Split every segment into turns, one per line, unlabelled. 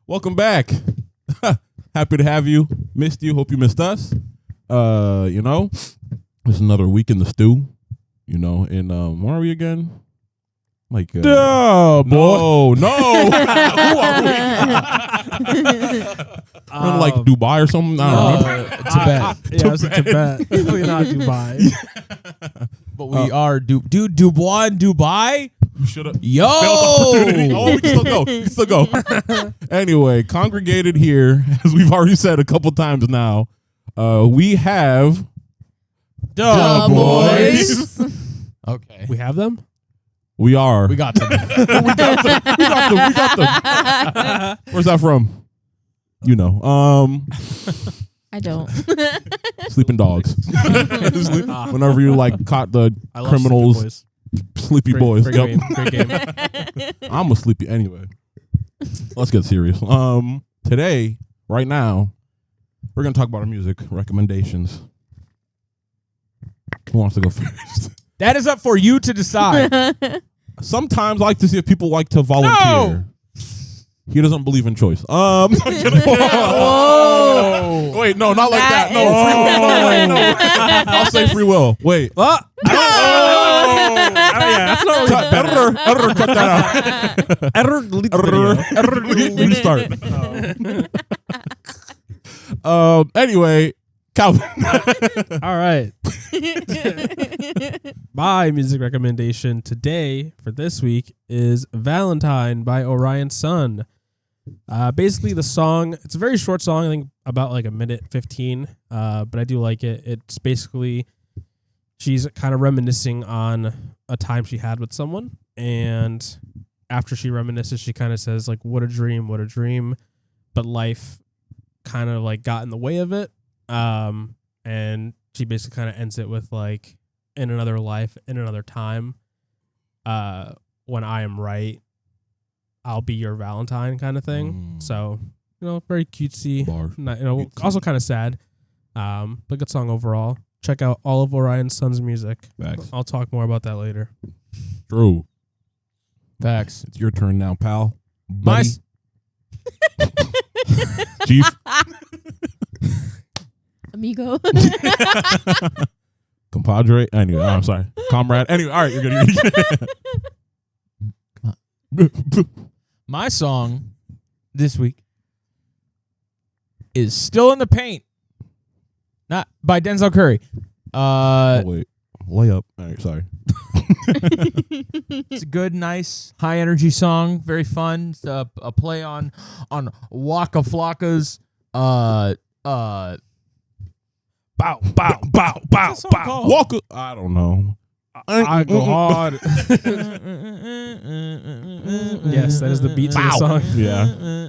Welcome back. Happy to have you. Missed you. Hope you missed us. It's another week in the stew. And where are we again? Like, boy. No. Who are we? Like Dubai or something? I don't know.
Tibet. Yeah, it's Tibet. We're not Dubai.
But we are Dubois in Dubai?
Should have.
Yo!
Oh, we can still go. Anyway, congregated here, as we've already said a couple times now, we have
Dubois. Okay.
We have them?
We are.
We got them.
we got them. Where's that from?
I don't.
Sleeping Dogs. Whenever you caught the criminals, Sleepy Boys.
Great game.
I'm a sleepy anyway. Let's get serious. Today, right now, we're gonna talk about our music recommendations. Who wants to go first?
That is up for you to decide.
Sometimes I like to see if people like to volunteer.
No!
He doesn't believe in choice.
Whoa.
Wait, no, not like that. No, free will. No, wait, no. I'll say free will. Wait.
Yeah, that's not
Editor, cut that out. Restart. Anyway, Calvin.
All right. My music recommendation today for this week is Valentine by Orion Sun. Basically, the song, it's a very short song, I think about like a minute 15, but I do like it. It's basically, she's kind of reminiscing on a time she had with someone, and after she reminisces, she kind of says like, what a dream, but life kind of like got in the way of it. And she basically kind of ends it with like, in another life, in another time, when I am right, I'll be your Valentine kind of thing. So, very cutesy, also kind of sad, but good song overall. Check out all of Orion Sun's music.
Facts.
I'll talk more about that later.
True.
Facts.
It's your turn now, pal.
My
Buddy. Chief.
Amigo.
Compadre. Anyway, I'm sorry. Comrade. Anyway, all right, you're good.
My song this week is Still in the Paint. Not by Denzel Curry.
Wait. Layup. All right, sorry.
It's a good, nice, high energy song. Very fun. It's a play on Waka Flocka's
Bow.
Walker. I don't know.
I go hard. Yes, that is the beat to the song.
Yeah.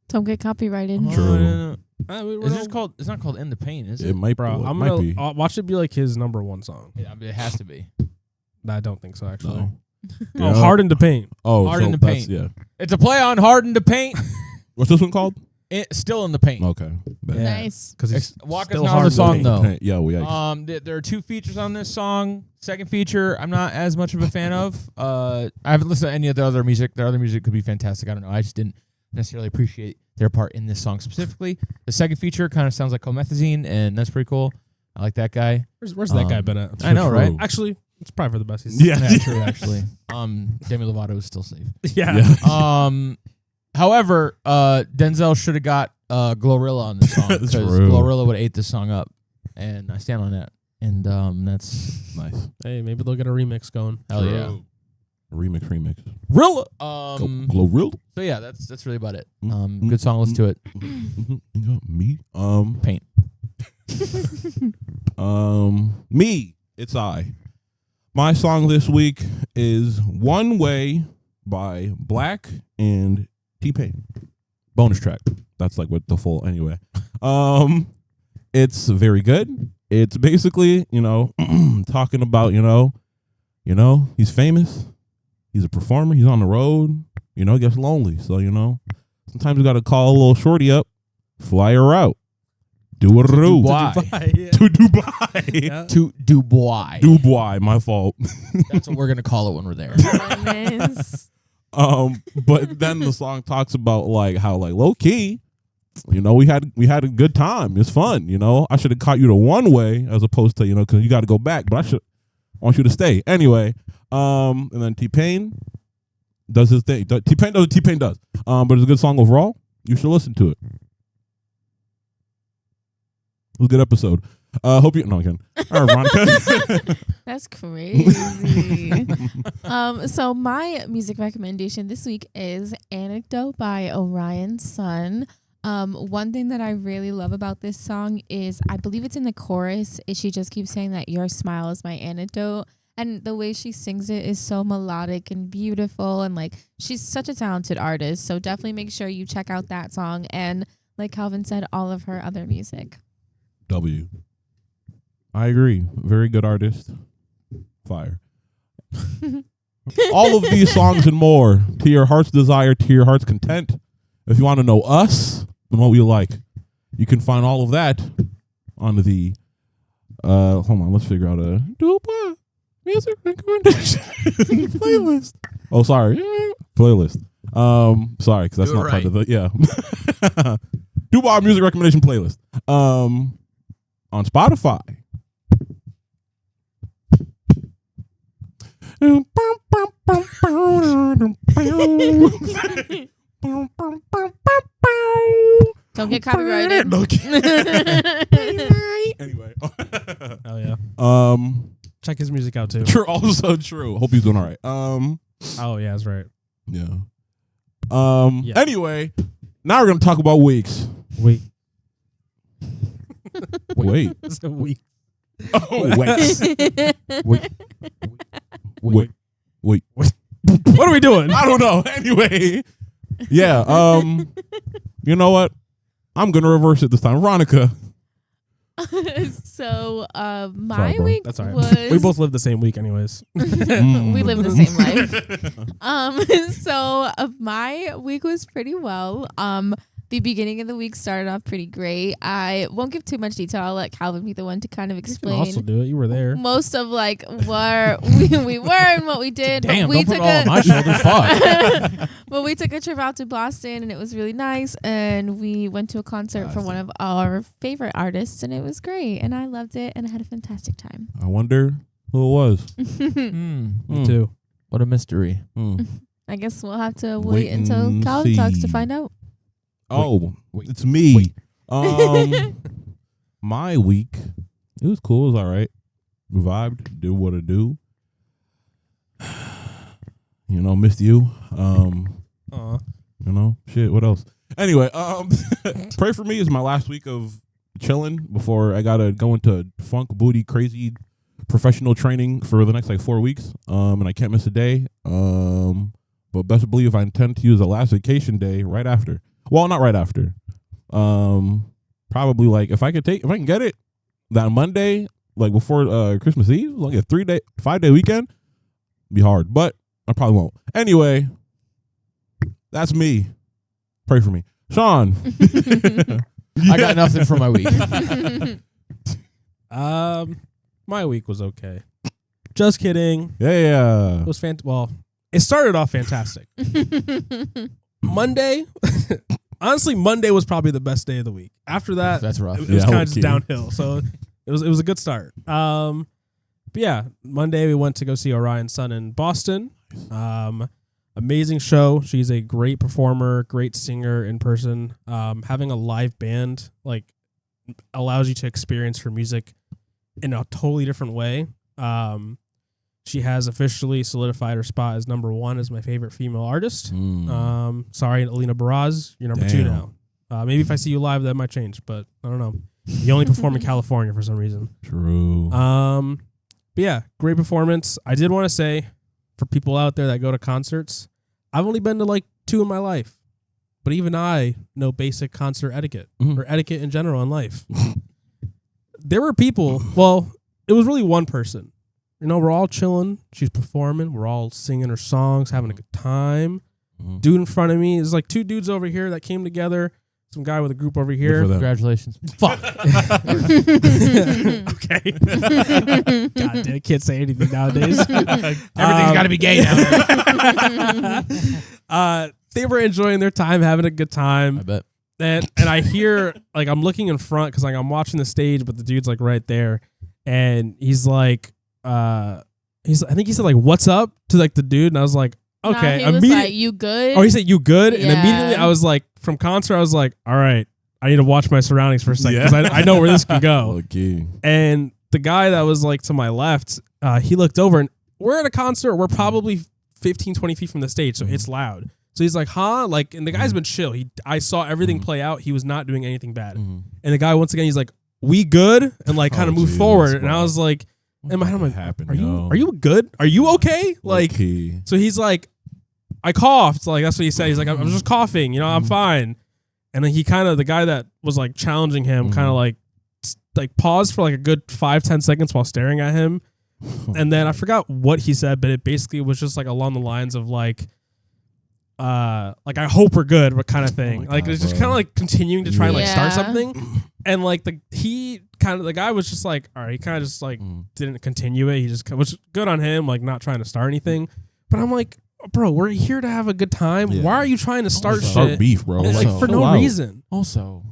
Don't get copyrighted.
True.
It's not called In the Paint, is it?
It might,
Bro,
it might be.
watch it be like his number one song.
Yeah, it has to be.
I don't think so, actually.
No.
Oh, Hard in the Paint.
Oh,
Hard in the
that's-
Paint.
Yeah.
It's a play on Hard in the Paint.
What's this one called?
Still in the Paint.
Okay. Bet.
Yeah.
Nice.
Because
Waka's
still
not on
hard
the
in the
song
paint.
though.
Yeah, we
There are 2 features on this song. Second feature, I'm not as much of a fan of. I haven't listened to any of the other music. Their other music could be fantastic. I don't know. I just didn't necessarily appreciate their part in this song specifically. The second feature kind of sounds like Comethazine, and that's pretty cool. I like that guy.
Where's that guy been at?
I know, right?
Actually, it's probably for the best.
Yeah.
True, actually. Demi Lovato is still safe.
Yeah.
However, Denzel should have got Glorilla on this song because
True.
Glorilla would have ate this song up, and I stand on that. And that's
Nice.
Hey, maybe they'll get a remix going.
hell yeah.
Remix.
Rilla.
Glorilla.
So yeah, that's really about it. Good song. Listen to it.
Me.
Paint.
Me. It's I. My song this week is One Way by Black and T-Pain. Bonus track. That's like what the full anyway. It's very good. It's basically, talking about, he's famous. He's a performer. He's on the road. He gets lonely. So, sometimes you got to call a little shorty up, fly her out. Do a roo.
Dubois.
To Dubai.
Yeah.
To Dubois.
Dubois, my fault.
That's what we're gonna call it when we're there.
Nice.
But then the song talks about like how like low key, you know, we had a good time. It's fun, you know. I should have caught you the one way as opposed to, you know, because you got to go back. But I want you to stay anyway. And then T-Pain does his thing. T-Pain does what T-Pain does. But it's a good song overall. You should listen to it. It was a good episode. Hope you. No, I can. All right, Veronica.
That's crazy. So my music recommendation this week is Anecdote by Orion Sun. One thing that I really love about this song is I believe it's in the chorus. She just keeps saying that your smile is my antidote. And the way she sings it is so melodic and beautiful. And like, she's such a talented artist. So definitely make sure you check out that song. And like Calvin said, all of her other music.
W. I agree. Very good artist. Fire. All of these songs and more, to your heart's desire, to your heart's content. If you want to know us and what we like, you can find all of that on the hold on, let's figure out a Dubois music recommendation playlist. Oh, sorry. Playlist. Sorry, because that's not part of the Dubois music recommendation playlist. On Spotify.
Don't get copyrighted.
Anyway.
Oh yeah. Check his music out too.
True. Also true. Hope he's doing all right.
Oh yeah, that's right.
Yeah.
Yeah.
Anyway, now we're gonna talk about weeks.
Wait.
Wait.
It's a week.
Oh wait. Wait.
What are we doing?
I don't know. Anyway. Yeah. You know what? I'm gonna reverse it this time. Veronica.
So my
Sorry, bro.
week
That's all right.
was
We both live the same week, anyways.
we live the same life. So my week was pretty well. The beginning of the week started off pretty great. I won't give too much detail. I'll let Calvin be the one to kind of
You can
explain
also do it. You were there.
most of like where we were and what we did.
Damn,
but we
don't put it all on my shoulders. Fuck.
But we took a trip out to Boston and it was really nice. And we went to a concert from one of our favorite artists and it was great. And I loved it and I had a fantastic time.
I wonder who it was.
Me too.
What a mystery.
I guess we'll have to
Wait
wait until
and
Calvin talks to
see.
find out.
Oh,
Wait.
it's me.
Wait.
My week, it was cool. It was all right. Vibed, did what I do. You know, missed you.
Aw.
You know, shit. What else? Anyway, pray for me is my last week of chilling before I gotta go into funk booty crazy professional training for the next like 4 weeks. And I can't miss a day. But best believe I intend to use the last vacation day right after. Well, not right after. Probably like if I can get it that Monday, like before Christmas Eve, like a 5 day weekend, be hard. But I probably won't. Anyway, that's me. Pray for me, Sean.
I got nothing for my week.
My week was okay. Just kidding.
Yeah.
It was well, it started off fantastic. Monday, honestly, Monday was probably the best day of the week. After that,
That's rough.
it was
Yeah,
kind of just
okay.
downhill. So it was a good start. But yeah, Monday we went to go see Orion Sun in Boston. Amazing show. She's a great performer, great singer in person. Having a live band like allows you to experience her music in a totally different way. She has officially solidified her spot as number 1 as my favorite female artist. Sorry, Alina Baraz, you're number 2
Damn.
now. Maybe if I see you live, that might change, but I don't know. You only perform in California for some reason.
True.
But yeah, great performance. I did want to say, for people out there that go to concerts, I've only been to like 2 in my life, but even I know basic concert etiquette or etiquette in general in life. There were people, well, it was really one person. You know, we're all chilling. She's performing. We're all singing her songs, having a good time. Dude in front of me is like 2 dudes over here that came together. some guy with a group over
Good
here.
for them.
Congratulations. Fuck.
Okay. God damn, I can't say anything nowadays.
Everything's got to be gay now.
They were enjoying their time, having a good time.
I bet.
And I hear, like, I'm looking in front because, like, I'm watching the stage, but the dude's, like, right there. And he's like, I think he said, like, what's up to, like, the dude. And I was like, okay.
Nah, he was like, you good?
Oh, he said, you good? And
Yeah.
immediately I was like, from concert, I was like, all right, I need to watch my surroundings for a second because I know where this can go.
Okay.
And the guy that was, like, to my left, he looked over, and we're at a concert. We're probably 15, 20 feet from the stage, so it's loud. So he's like, huh? Like, and the guy's been chill. I saw everything play out. He was not doing anything bad. And the guy, once again, he's like, we good? And, like, kind of moved forward. And I was like, in my head, I'm like, are you good? Are you okay? Like, so he's like, I coughed. Like, that's what he said. He's like, I'm just coughing. You know, I'm fine. And then he kind of, the guy that was, like, challenging him kind of, like paused for, like, a good 5-10 seconds while staring at him. And then I forgot what he said, but it basically was just, like, along the lines of, like I hope we're good, but kind of thing.
God,
like it's just kind of like continuing to try and like start
Yeah.
something, and like the guy was just like, all right, he kind of just like didn't continue it. He just was good on him, like not trying to start anything. But I'm like, bro, we're here to have a good time.
Yeah.
Why are you trying to start
Start
shit
beef, bro.
like for no
Wow.
reason?
Also,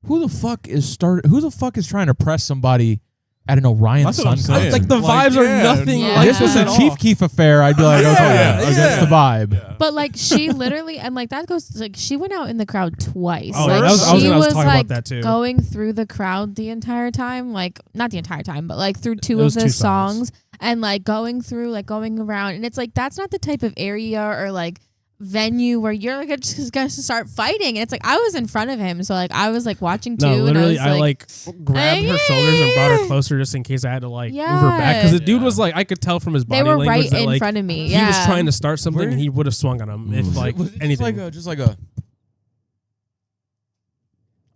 who the fuck is trying to press somebody at an Orion
That's what
Sun
I'm saying.
concert?
Like the vibes are nothing
Yeah.
like
This was
that
a
at
Chief
all.
Keef affair. I'd be like, okay,
Yeah.
that's the vibe.
Yeah.
But like she literally, and like that goes like she went out in the crowd twice.
Oh,
like
yeah, I was
she
gonna
was
talk
like
about that too.
going through the crowd the entire time, like not the entire time, but like through two
It
of
was
the
two
songs and like going through, like going around, and it's like that's not the type of area or like venue where you're like just gonna start fighting. And it's like I was in front of him, so like I was like watching too.
No, literally,
and I was
grabbed her shoulders and brought her closer just in case I had to like move her back. Because the dude was like, I could tell from his body
they were
language
right
that
in
like
front of me.
he
Yeah,
was trying to start something
Where-
and he would have swung on him if like
Was it
anything.
just like a.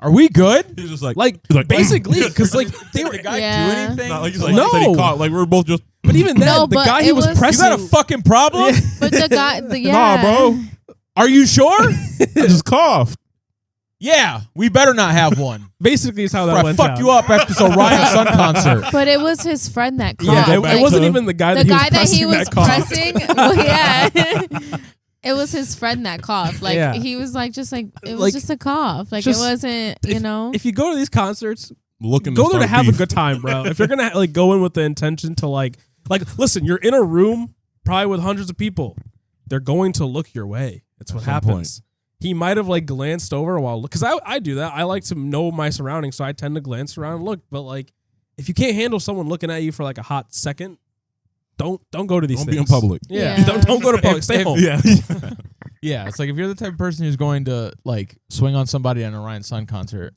Are we good?
He's just like
Basically, because like they were.
Did the guy
Yeah.
do anything?
Not like he's like,
No.
he said he caught. Like we're both just
But even then,
No,
the
but
guy he
it
was
was-
You
pressing.
got a fucking problem?
but the guy, yeah,
nah, bro.
Are you sure?
I just coughed.
Yeah, we better not have one.
Basically, is how that
Or I
went
fuck
down.
you up after this Orion Sun concert.
But it was his friend that
Yeah,
coughed.
it
like,
wasn't even the guy
the guy
that
that he was
coughed.
pressing. Well, yeah. It was his friend that coughed. Like
Yeah.
he was like just like it was
Like,
just a cough. Like
just-
it wasn't, you know.
If you go to these concerts,
Looking
go there to
start
have
beef.
a good time, bro. If you're gonna like go in with the intention to like listen, you're in a room probably with hundreds of people. They're going to look your way. That's what
At some
happens. He might have like glanced over while because I do that. I like to know my surroundings, so I tend to glance around and look. But like, if you can't handle someone looking at you for like a hot second, don't go to these
Don't
things.
be in public.
Yeah,
Yeah.
don't go to public. Stay home.
Yeah.
Yeah, it's like if you're the type of person who's going to like swing on somebody at an Orion Sun concert,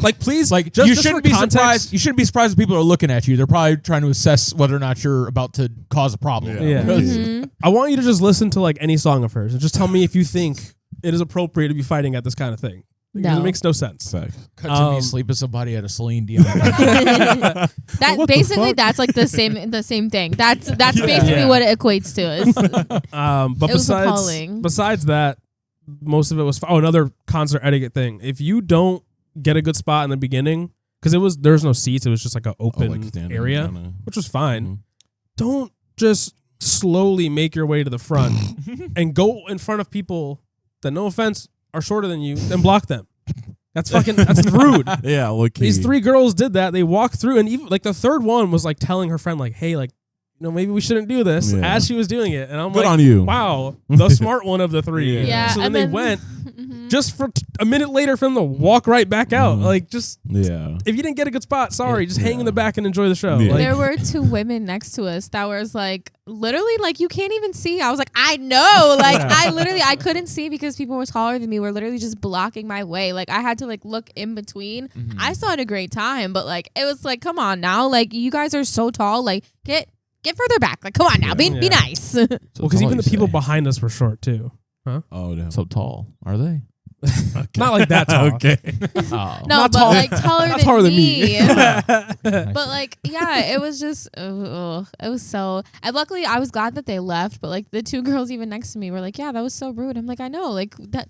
Like, please,
like
just
you
for
shouldn't be
context-
surprised. You shouldn't be surprised if people are looking at you. They're probably trying to assess whether or not you're about to cause a problem.
Yeah.
Mhm.
I want you to just listen to like any song of hers and just tell me if you think it is appropriate to be fighting at this kind of thing. Because
No.
It makes no sense.
Facts.
Cut to me sleep with somebody at a Celine Dion.
That
What the
basically
fuck?
that's like the same thing. That's basically
Yeah.
what it equates to.
But
It was appalling.
besides that, most of it was another concert etiquette thing. If you don't get a good spot in the beginning, because there's no seats, it was just like an open
standing
area,
kinda.
which was fine.
Mhm.
Don't just slowly make your way to the front and go in front of people that, no offense, are shorter than you, then block them. That's rude.
Yeah, look.
These three girls did that. They walked through, and even like the third one was like telling her friend, like, "Hey, like, maybe we shouldn't do this,"
Yeah.
as she was doing it. And I'm
Good
like,
on you.
wow, the smart one of the three.
Yeah,
So then
and
they
then-
went
Mhm.
just for a minute later for them to walk right back out.
Mhm.
Like, just
Yeah.
if you didn't get a good spot, sorry, just hang in the
Yeah.
back and enjoy the show.
Yeah.
Like,
There were two women next to us that was like literally like you can't even see. I was like, I know. Like
Yeah.
I couldn't see because people were taller than me, were literally just blocking my way. Like I had to like look in between. I still had a great time, but like it was like, come on now. Like you guys are so tall. Like get further back. Like come on now. Be
Yeah.
nice.
well, because even the people
say.
behind us were short too.
Oh, damn.
So tall, are they?
Not like that tall.
Okay.
Oh.
No,
Not
but
tall-
like taller
not
than
taller than
me.
me.
But like, yeah, it was just, it was so. And luckily, I was glad that they left. But like, the two girls even next to me were like, "Yeah, that was so rude." I'm like, "I know, like that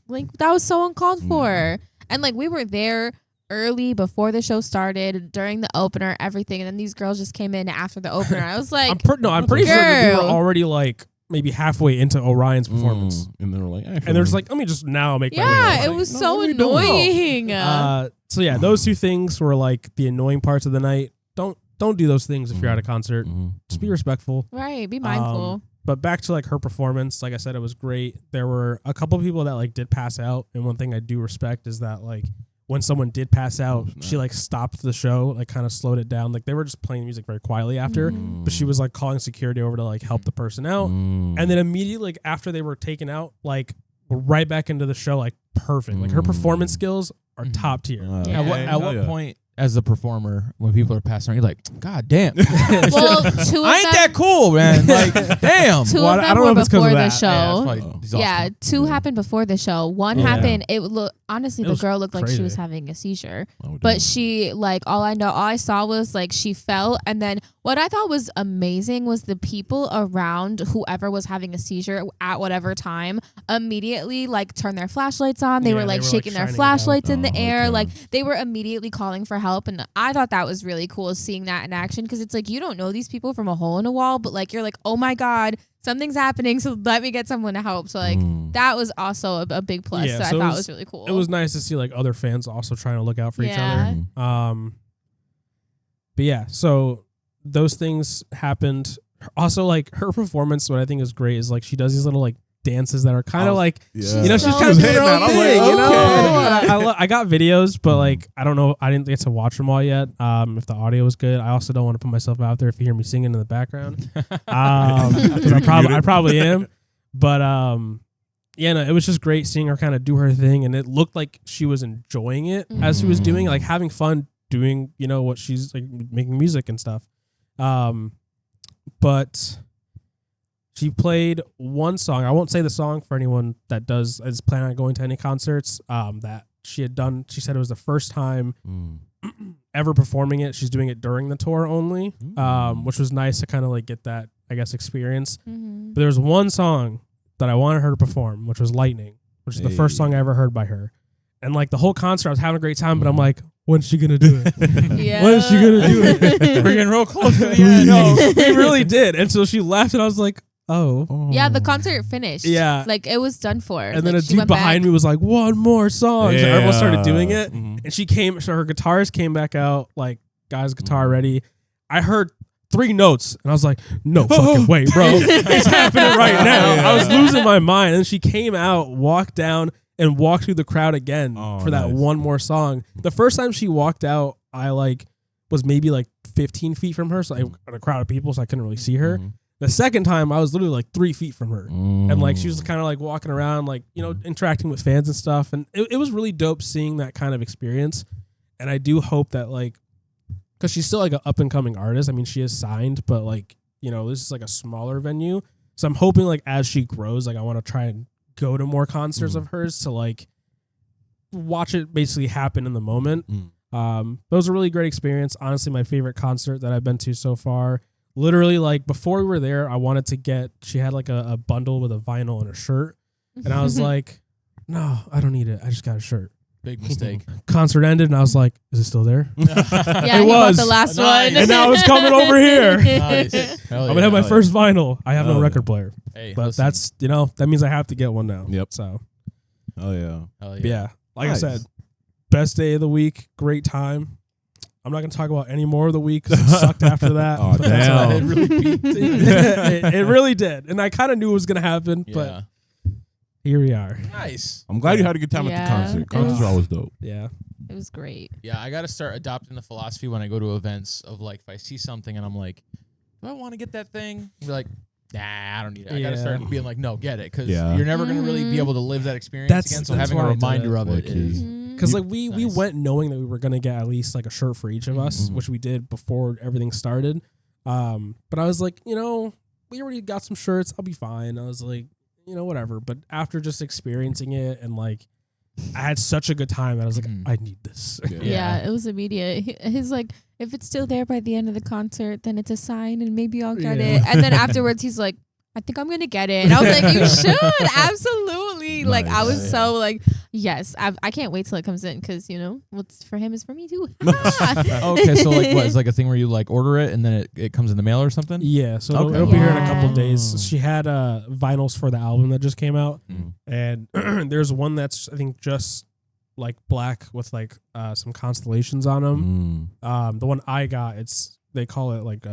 was so uncalled for." And like we were there early before the show started, during the opener, everything, and then these girls just came in after the opener. I was like,
I'm pretty sure that we were
girl.
already like maybe halfway into Orion's performance.
And they were like,
And they're just like, let me just now make my way.
yeah,
Like,
it was
no,
so
what are you doing?
annoying.
so yeah, those two things were like the annoying parts of the night. Don't do those things if you're at a concert. Just be respectful.
Right, be mindful.
But back to like her performance, like I said, it was great. There were a couple of people that like did pass out, and one thing I do respect is that like when someone did pass out, she like stopped the show, like kind of slowed it down. Like they were just playing music very quietly after, but she was like calling security over to like help the person out, and then immediately like after they were taken out, like right back into the show, like perfect. Like her performance skills are top tier.
At what point, as a performer, when people are passing around, you're like, God damn.
Well, two of
I ain't
them,
that cool, man. Like, damn.
two
Well,
of
I
them
don't know
were
if it's 'cause of
before the
that.
show.
Yeah,
Two happened before the show. One
Yeah.
happened. It looked honestly,
It
the
was
girl looked like she
crazy.
was having a seizure.
Oh,
But
damn.
she like all I saw was like she fell, and then what I thought was amazing was the people around whoever was having a seizure at whatever time immediately like turned their flashlights on. They
Yeah,
were
they
like
were, like,
shaking their
shining it
flashlights
out.
in the
Oh,
air.
okay.
Like they were immediately calling for help, and I thought that was really cool seeing that in action, because it's like you don't know these people from a hole in a wall, but like you're like, oh my God, something's happening, so let me get someone to help. So like that was also a big plus.
Yeah,
so I
so it
thought
was-
was really cool.
It was nice to see like other fans also trying to look out for each
Yeah.
other. But yeah, so those things happened. Also, like her performance, what I think is great is like she does these little like dances that are kind of like,
Yeah.
you know, she's
So
kind of doing her
hitting
own
that. I'm
thing,
like,
you know.
okay.
And I got videos, but like I don't know, I didn't get to watch them all yet. If the audio was good, I also don't want to put myself out there if you hear me singing in the background, because I probably am. But yeah, no, it was just great seeing her kind of do her thing, and it looked like she was enjoying it as she was doing, like having fun doing, you know, what she's like making music and stuff. But she played one song. I won't say the song for anyone that is planning on going to any concerts. That she had done. She said it was the first time ever performing it. She's doing it during the tour only, which was nice to kind of like get that, I guess, experience.
Mhm.
But there was one song that I wanted her to perform, which was Lightning, which is the first song I ever heard by her. And like the whole concert, I was having a great time, but I'm like, when's she gonna do it?
Yeah.
When is she gonna do it?
We're getting real close to the end.
No, we really did. And so she left, and I was like, oh.
Yeah, the concert finished.
Yeah.
Like it was done for.
And then
Like,
a
she
dude
went
behind
back.
me was like, one more song. So everyone started doing it.
Mhm.
And she came, so her guitarist came back out, like, guys, guitar ready. I heard 3 notes, and I was like, no fucking way, bro. It's happening right now. I was losing my mind. And she came out, walked down, and walked through the crowd again for that
nice.
one more song. The first time she walked out, I like was maybe like 15 feet from her, so I in a crowd of people, so I couldn't really see her. The second time, I was literally like 3 feet from her. And like she was kind of like walking around, like, you know, interacting with fans and stuff. And it was really dope seeing that kind of experience. And I do hope that like, because she's still like an up and coming artist. I mean, she is signed, but like, you know, this is like a smaller venue. So I'm hoping like as she grows, like I want to try and go to more concerts of hers to like watch it basically happen in the moment. It was a really great experience. Honestly, my favorite concert that I've been to so far. Literally, like before we were there, I wanted to get, she had like a bundle with a vinyl and a shirt. And I was like, no, I don't need it. I just got a shirt.
Big mistake.
Concert ended, and I was like, is it still there?
Yeah,
It
he bought
was.
the last
Nice.
one.
And now it's coming over here.
Nice. Hell
I'm going to have my
yeah.
first vinyl. I have no
Hell
record player.
Hey,
But
listen.
that's, you know, that means I have to get one now.
Yep.
So,
Oh yeah.
Hell
yeah. Like
Nice.
I said, best day of the week, great time. I'm not going to talk about any more of the week because it sucked after that.
Oh,
but that's
damn.
all right.
It really peaked.
it really did. And I kind of knew it was going to happen,
Yeah.
but here we are.
Nice.
I'm glad you had a good time at
Yeah.
the concert.
It
Concerts
was-
are always dope.
Yeah.
It was great.
Yeah, I got to start adopting the philosophy when I go to events of like, if I see something and I'm like, do I want to get that thing? Be like, nah, I don't need it. I got to
Yeah.
start being like, no, get it. Because
Yeah.
you're never going to really be able to live that experience
That's-
again. So
that's
having a
why I did
reminder
it.
of it
Low-key.
is.
Because like we
Nice.
went knowing that we were gonna get at least like a shirt for each of us, which we did before everything started. But I was like, you know, we already got some shirts. I'll be fine. I was like, you know, whatever. But after just experiencing it and like, I had such a good time that I was like, I need this.
Yeah, it was immediate. He's like, if it's still there by the end of the concert, then it's a sign and maybe I'll get
Yeah.
it. And then afterwards, he's like, I think I'm going to get it. And I was like, you should. Absolutely. Literally, like I was
Nice.
so like, yes, I can't wait till it comes in because what's for him is for me too.
Okay, so like what is like a thing where you like order it and then it comes in the mail or something?
Yeah, so
Okay.
it'll be here in a couple
Yeah.
of days. She had vinyls for the album that just came out,
Mm.
and there's one that's I think just like black with like some constellations on them.
Mm.
The one I got, they call it like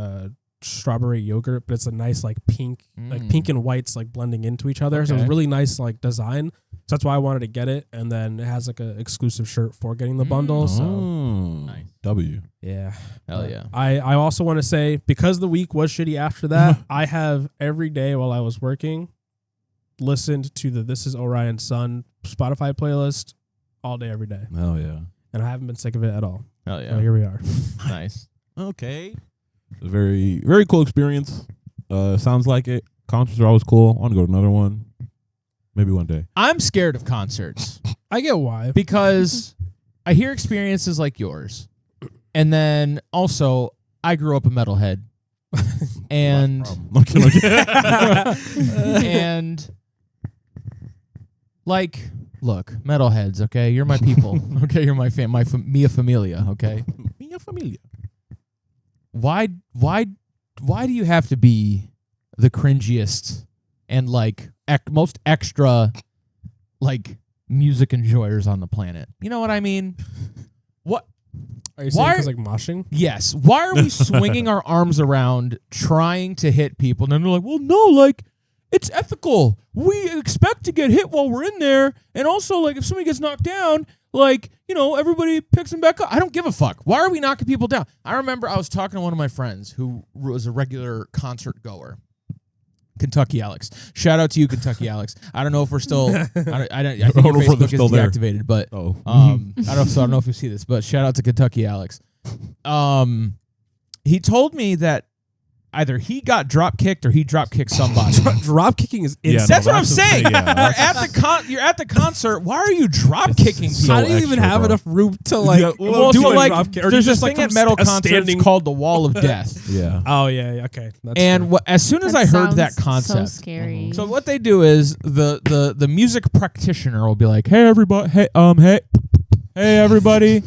strawberry yogurt, but it's a nice like pink, like pink and whites like blending into each other. So it's
Okay.
a really nice like design. So that's why I wanted to get it, and then it has like an exclusive shirt for getting the bundle. So
Oh.
Nice.
W.
yeah,
Hell
But
yeah.
I also want to say, because the week was shitty after that, I have every day while I was working listened to the This Is Orion's Son Spotify playlist all day, every day.
Hell yeah.
And I haven't been sick of it at all.
Hell
So
yeah.
here we are.
Nice.
Okay. A very, very cool experience. Sounds like it. Concerts are always cool. I want to go to another one. Maybe one day.
I'm scared of concerts
I get why.
because I hear experiences like yours. And then also, I grew up a metalhead. And
I'm kidding.
and like, look, metalheads, okay? You're my people. Okay, you're my mia familia, okay?
Mia familia.
Why do you have to be the cringiest and like most extra like music enjoyers on the planet? You know what I mean? What?
Are you saying
Why-
because like moshing?
Yes. Why are we swinging our arms around trying to hit people? And then they're like, well, no, like, it's ethical. We expect to get hit while we're in there. And also, like, if somebody gets knocked down, like, everybody picks them back up. I don't give a fuck. Why are we knocking people down? I remember I was talking to one of my friends who was a regular concert goer. Kentucky Alex. Shout out to you, Kentucky Alex. I don't know if we're still. I think your
don't know if they're
Facebook is
still there.
deactivated, but
Oh.
I don't know if you see this, but shout out to Kentucky Alex. He told me that either he got drop kicked or he drop kicked somebody.
Drop kicking is
Yeah,
insane.
That's what I'm
that's the
saying.
thing, yeah,
You're at the concert. Why are you drop kicking
so
people?
How do you even
extra,
have
bro.
enough room to like
Yeah,
Well,
do
so
a
like,
drop kick? Or
there's
do you
this
just,
thing
like,
at metal
a
concerts
standing-
called the Wall of Death.
Yeah.
Oh yeah, okay. That's
And
true.
as soon as I heard that concept,
so scary.
so what they do is the music practitioner will be like, "Hey everybody, hey everybody,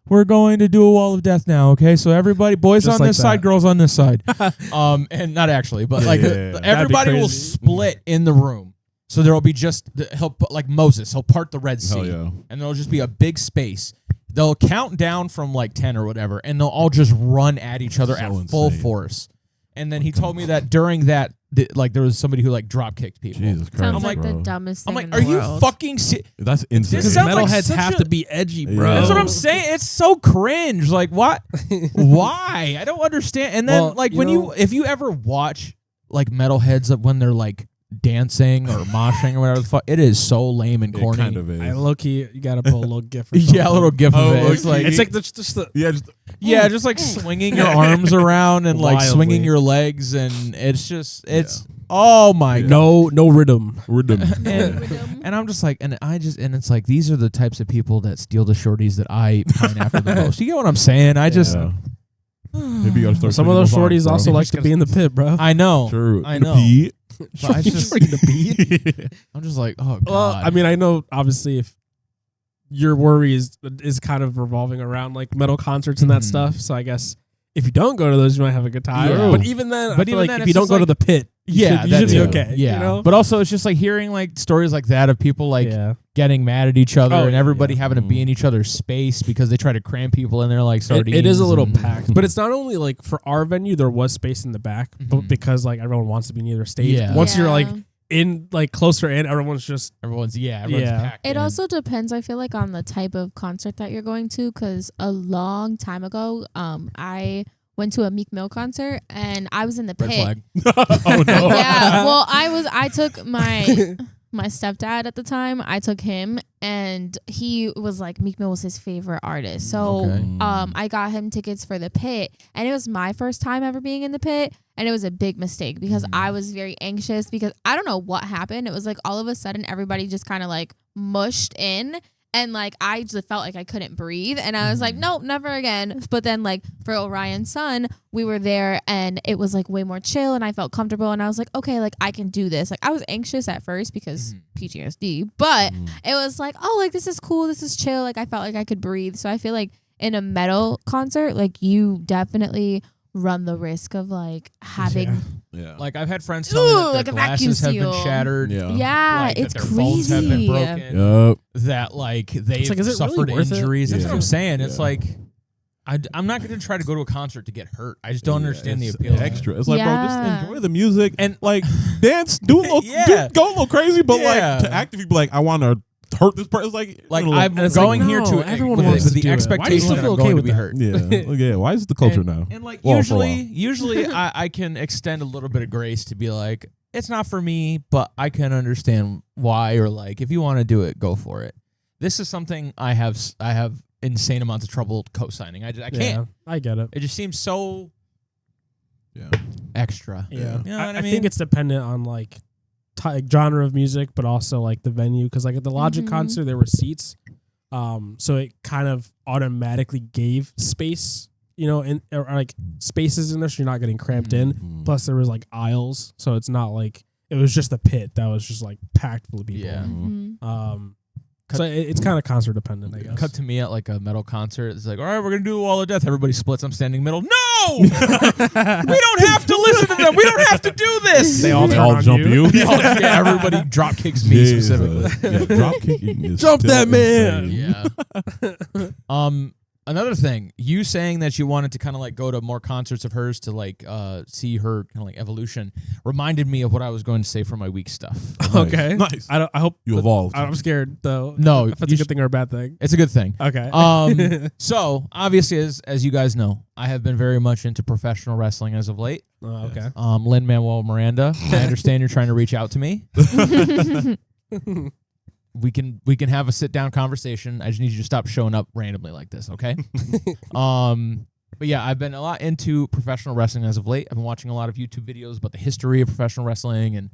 we're going to do a wall of death now, okay? So everybody, boys
Just
on
like
this side,
that.
girls on this side, and not actually, but
Yeah,
like
yeah, yeah.
everybody will
crazy.
split in the room. So there will be just he'll put like Moses, he'll part the Red Sea,
Hell yeah.
and there'll just be a big space. They'll count down from like 10 or whatever, and they'll all just run at each other
So
at full
insane.
force. And then he told me that during that, like there was somebody who like drop kicked people.
Jesus Christ.
Sounds
I'm
like
bro.
the dumbest
I'm
thing
like,
in
are
the
you
world.
fucking serious?
That's insane.
This
Because
sounds like
metalheads
such
have
a-
to be edgy,
Yeah.
bro.
That's what I'm saying. It's so cringe. Like what? Why? I don't understand. And then
Well,
like
you
when
know-
if you ever watch like metalheads when they're like dancing or moshing or whatever the fuck, it is so lame and
It
corny.
kind of is.
I low key, you gotta pull a little gif. Or
Yeah, a little
something.
gif of
Oh,
it. It's
okay.
like
It's like just the
Yeah, just
yeah, just like swinging your arms around and like swinging
Wildly.
your legs, and it's oh my
Yeah.
god.
no rhythm.
rhythm.
And I'm just like, and it's like these are the types of people that steal the shorties that I pine after the most. You get what I'm saying? I just
Yeah. Maybe you gotta start
Some of
swinging
those
arms,
shorties
bro.
also like to be in the pit, bro.
I know.
True.
I
In the
know.
Pete.
But I just
the beat.
I'm just like, oh god.
Well, I mean, I know obviously if your worry is kind of revolving around like metal concerts and that
Mhm.
stuff. So I guess if you don't go to those, you might have a good time.
Yeah.
But even then, I
But
feel
even
like
then,
if you
it's
don't
just
go to
like-
the pit, you
yeah,
should
that
be
too.
okay.
Yeah,
you know?
but also it's just like hearing like stories like that of people like
yeah.
getting mad at each other
Oh,
and
yeah,
everybody
yeah.
having to be in each other's space because they try to cram people in there like
It
sardines.
is a little
and-
packed, but it's not only like for our venue. There was space in the back, but
Mhm.
because like everyone wants to be near the stage.
Yeah.
Once you're like in like closer in, everyone's just
Everyone's
Yeah.
packed
It
in.
also depends, I feel like, on the type of concert that you're going to. Because a long time ago, I went to a Meek Mill concert and I was in the
red
pit.
flag.
Oh no.
Yeah, well, I took my stepdad at the time. I took him, and he was like, Meek Mill was his favorite artist. So
Okay.
I got him tickets for the pit, and it was my first time ever being in the pit, and it was a big mistake because I was very anxious because I don't know what happened. It was like all of a sudden everybody just kind of like mushed in, And like I just felt like I couldn't breathe, and I was like, nope, never again. But then like for Orion's Son, we were there, and it was like way more chill, and I felt comfortable, and I was like, okay, like I can do this. Like I was anxious at first because PTSD, but it was like, oh, like this is cool, this is chill. Like I felt like I could breathe. So I feel like in a metal concert, like you definitely run the risk of like having
like I've had friends tell me that their
like a vacuum
glasses have been
seal.
shattered.
Like,
that
it's
their
crazy.
phones have been broken.
Yep.
That like they've
like, is it
suffered
really worth it?
injuries. That's
Yeah.
what I'm saying. It's
Yeah.
like I'm not going to try to go to a concert to get hurt. I just don't understand the
It's
appeal. of it.
extra. It's like, bro,
Yeah.
just enjoy the music
And-
like dance, do a little,
Yeah.
go a little crazy, but
Yeah.
like to actively be like, I want to hurt this person. It's like
I'm
it's
going
like,
here
no,
to
everyone
with
wants
the
to do it. Why do you
expectation
still
that
feel
I'm
okay
going to
with
be
that?
hurt.
yeah. Why is the culture now?
And like
Well, for a while.
usually I can extend a little bit of grace to be like, it's not for me, but I can understand why, or like if you want to do it, go for it. This is something I have insane amounts of trouble co-signing. I can't.
Yeah, I get it.
It just seems so
Yeah.
extra.
Yeah,
You know what I
I
mean?
think it's dependent on like genre of music, but also like the venue. Because like at the Logic concert, there were seats, so it kind of automatically gave space, you know, or like spaces in there, so you're not getting cramped in. Plus, there was like aisles, so it's not like it was just a pit that was just like packed full of people.
Yeah.
So it's kind of concert dependent, I guess.
Cut to me at like a metal concert. It's like, all right, we're gonna do the Wall of Death. Everybody splits. I'm standing middle. No, we don't have to listen to them. We don't have to do this.
They all
They
turn
all
on
jump you.
Yeah, everybody drop kicks me specifically.
Yeah, drop kicking is
Jump
still
that man.
Yeah.
insane.
Another thing, you saying that you wanted to kind of like go to more concerts of hers to like see her kind of like evolution reminded me of what I was going to say for my week stuff.
Okay,
Nice.
I hope
You evolved.
I'm scared though.
No,
if it's a good thing or a bad thing.
It's a good thing.
Okay.
So obviously, as you guys know, I have been very much into professional wrestling as of late.
Okay.
Lin-Manuel Miranda, I understand you're trying to reach out to me. We can have a sit down conversation. I just need you to stop showing up randomly like this, okay? But yeah, I've been a lot into professional wrestling as of late. I've been watching a lot of YouTube videos about the history of professional wrestling, and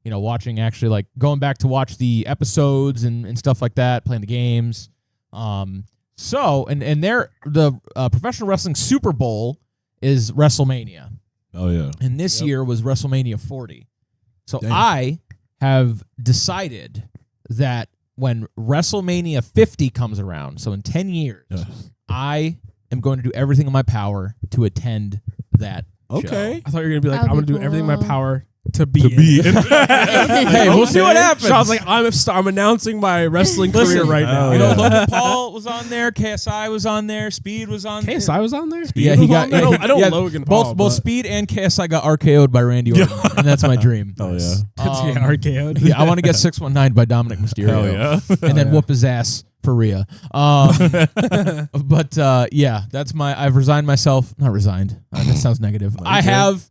you know, watching actually like going back to watch the episodes and stuff like that, playing the games. So the professional wrestling Super Bowl is WrestleMania,
Oh yeah.
and this year was WrestleMania 40. So
Damn.
I have decided that when WrestleMania 50 comes around, so in 10 years,
Yes.
I am going to do everything in my power to attend that
Okay.
I thought you were gonna be like,
That'd
I'm gonna
be
do everything in my
cool.
power to be
To be
in.
in.
Hey, we'll see what happens.
So I was like, I'm announcing my wrestling
Listen,
career right now.
oh,
You know,
yeah.
Logan Paul was on there, KSI was on there, Speed was on there.
KSI was on there.
Yeah, he
was
got.
on there?
I know Logan Paul,
Both
but-
Speed and KSI got RKO'd by Randy Orton, and that's my dream.
Oh yeah.
That's RKO'd.
Yeah, I want to get 619 by Dominic Mysterio.
Hell yeah.
And then
yeah.
whoop his ass for Rhea. But yeah, that's I've resigned myself. Not resigned. That sounds negative. I
Okay.
have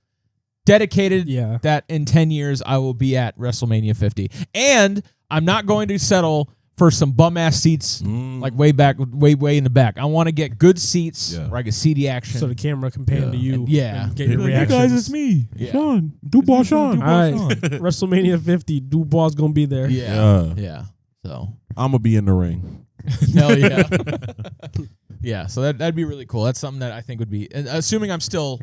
dedicated
Yeah.
that in 10 years I will be at WrestleMania 50. And I'm not going to settle for some bum ass seats like way back, way in the back. I want to get good seats
Yeah.
where I can see the action.
So the camera can pan to you.
And yeah.
And get your
Hey
reactions.
guys, it's me,
Yeah.
Sean Dubois. Sean.
All right, WrestleMania 50. Dubois gonna be there.
yeah. Yeah. So
I'm gonna be in the ring.
hell yeah. Yeah, so that'd be really cool. That's something that I think would be, assuming I'm still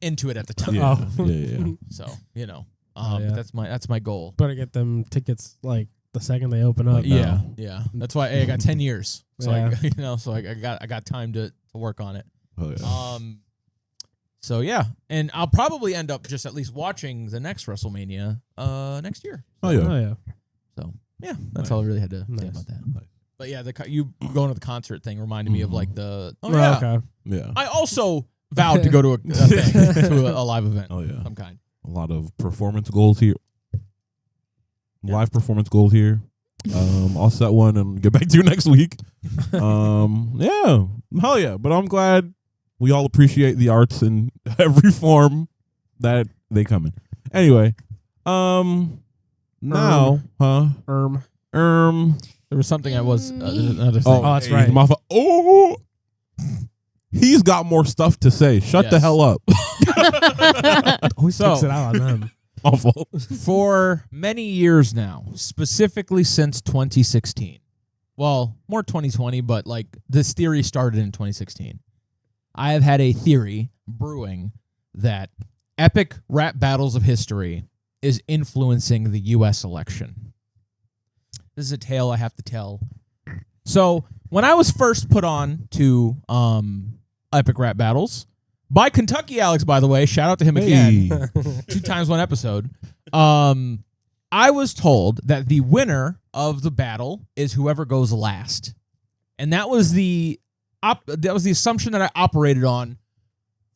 into it at the time.
Yeah.
Oh.
Yeah.
So, you know,
yeah.
that's my goal.
Better get them tickets like the second they open up.
Like,
Yeah,
No.
yeah. That's why I got 10 years. So
Yeah.
I got time to work on it.
Oh yeah.
So yeah, and I'll probably end up just at least watching the next WrestleMania next year.
Oh yeah.
Oh yeah.
So yeah, that's
Nice.
all I really had to say
Nice.
about that.
Nice.
But yeah, you going to the concert thing reminded me of like the
Okay.
Yeah.
I also vowed to go to a thing, to a live event
Oh
of
yeah.
some kind.
A lot of performance goals here. Live performance goals here. I'll set one and get back to you next week. Yeah. Hell yeah. But I'm glad we all appreciate the arts in every form that they come in. Anyway, now,
There was something I was there's another thing.
Oh, that's
hey,
right.
Oh, he's got more stuff to say. Shut the
Yes.
hell up.
Always
So-
takes it out on them.
Awful.
For many years now, specifically since 2016, well, more 2020, but like this theory started in 2016. I have had a theory brewing that epic rap battles of history is influencing the U.S. election. This is a tale I have to tell. So when I was first put on to epic rap battles by Kentucky Alex, by the way, shout out to him again, 2 times 1 episode. I was told that the winner of the battle is whoever goes last, and that was the assumption that I operated on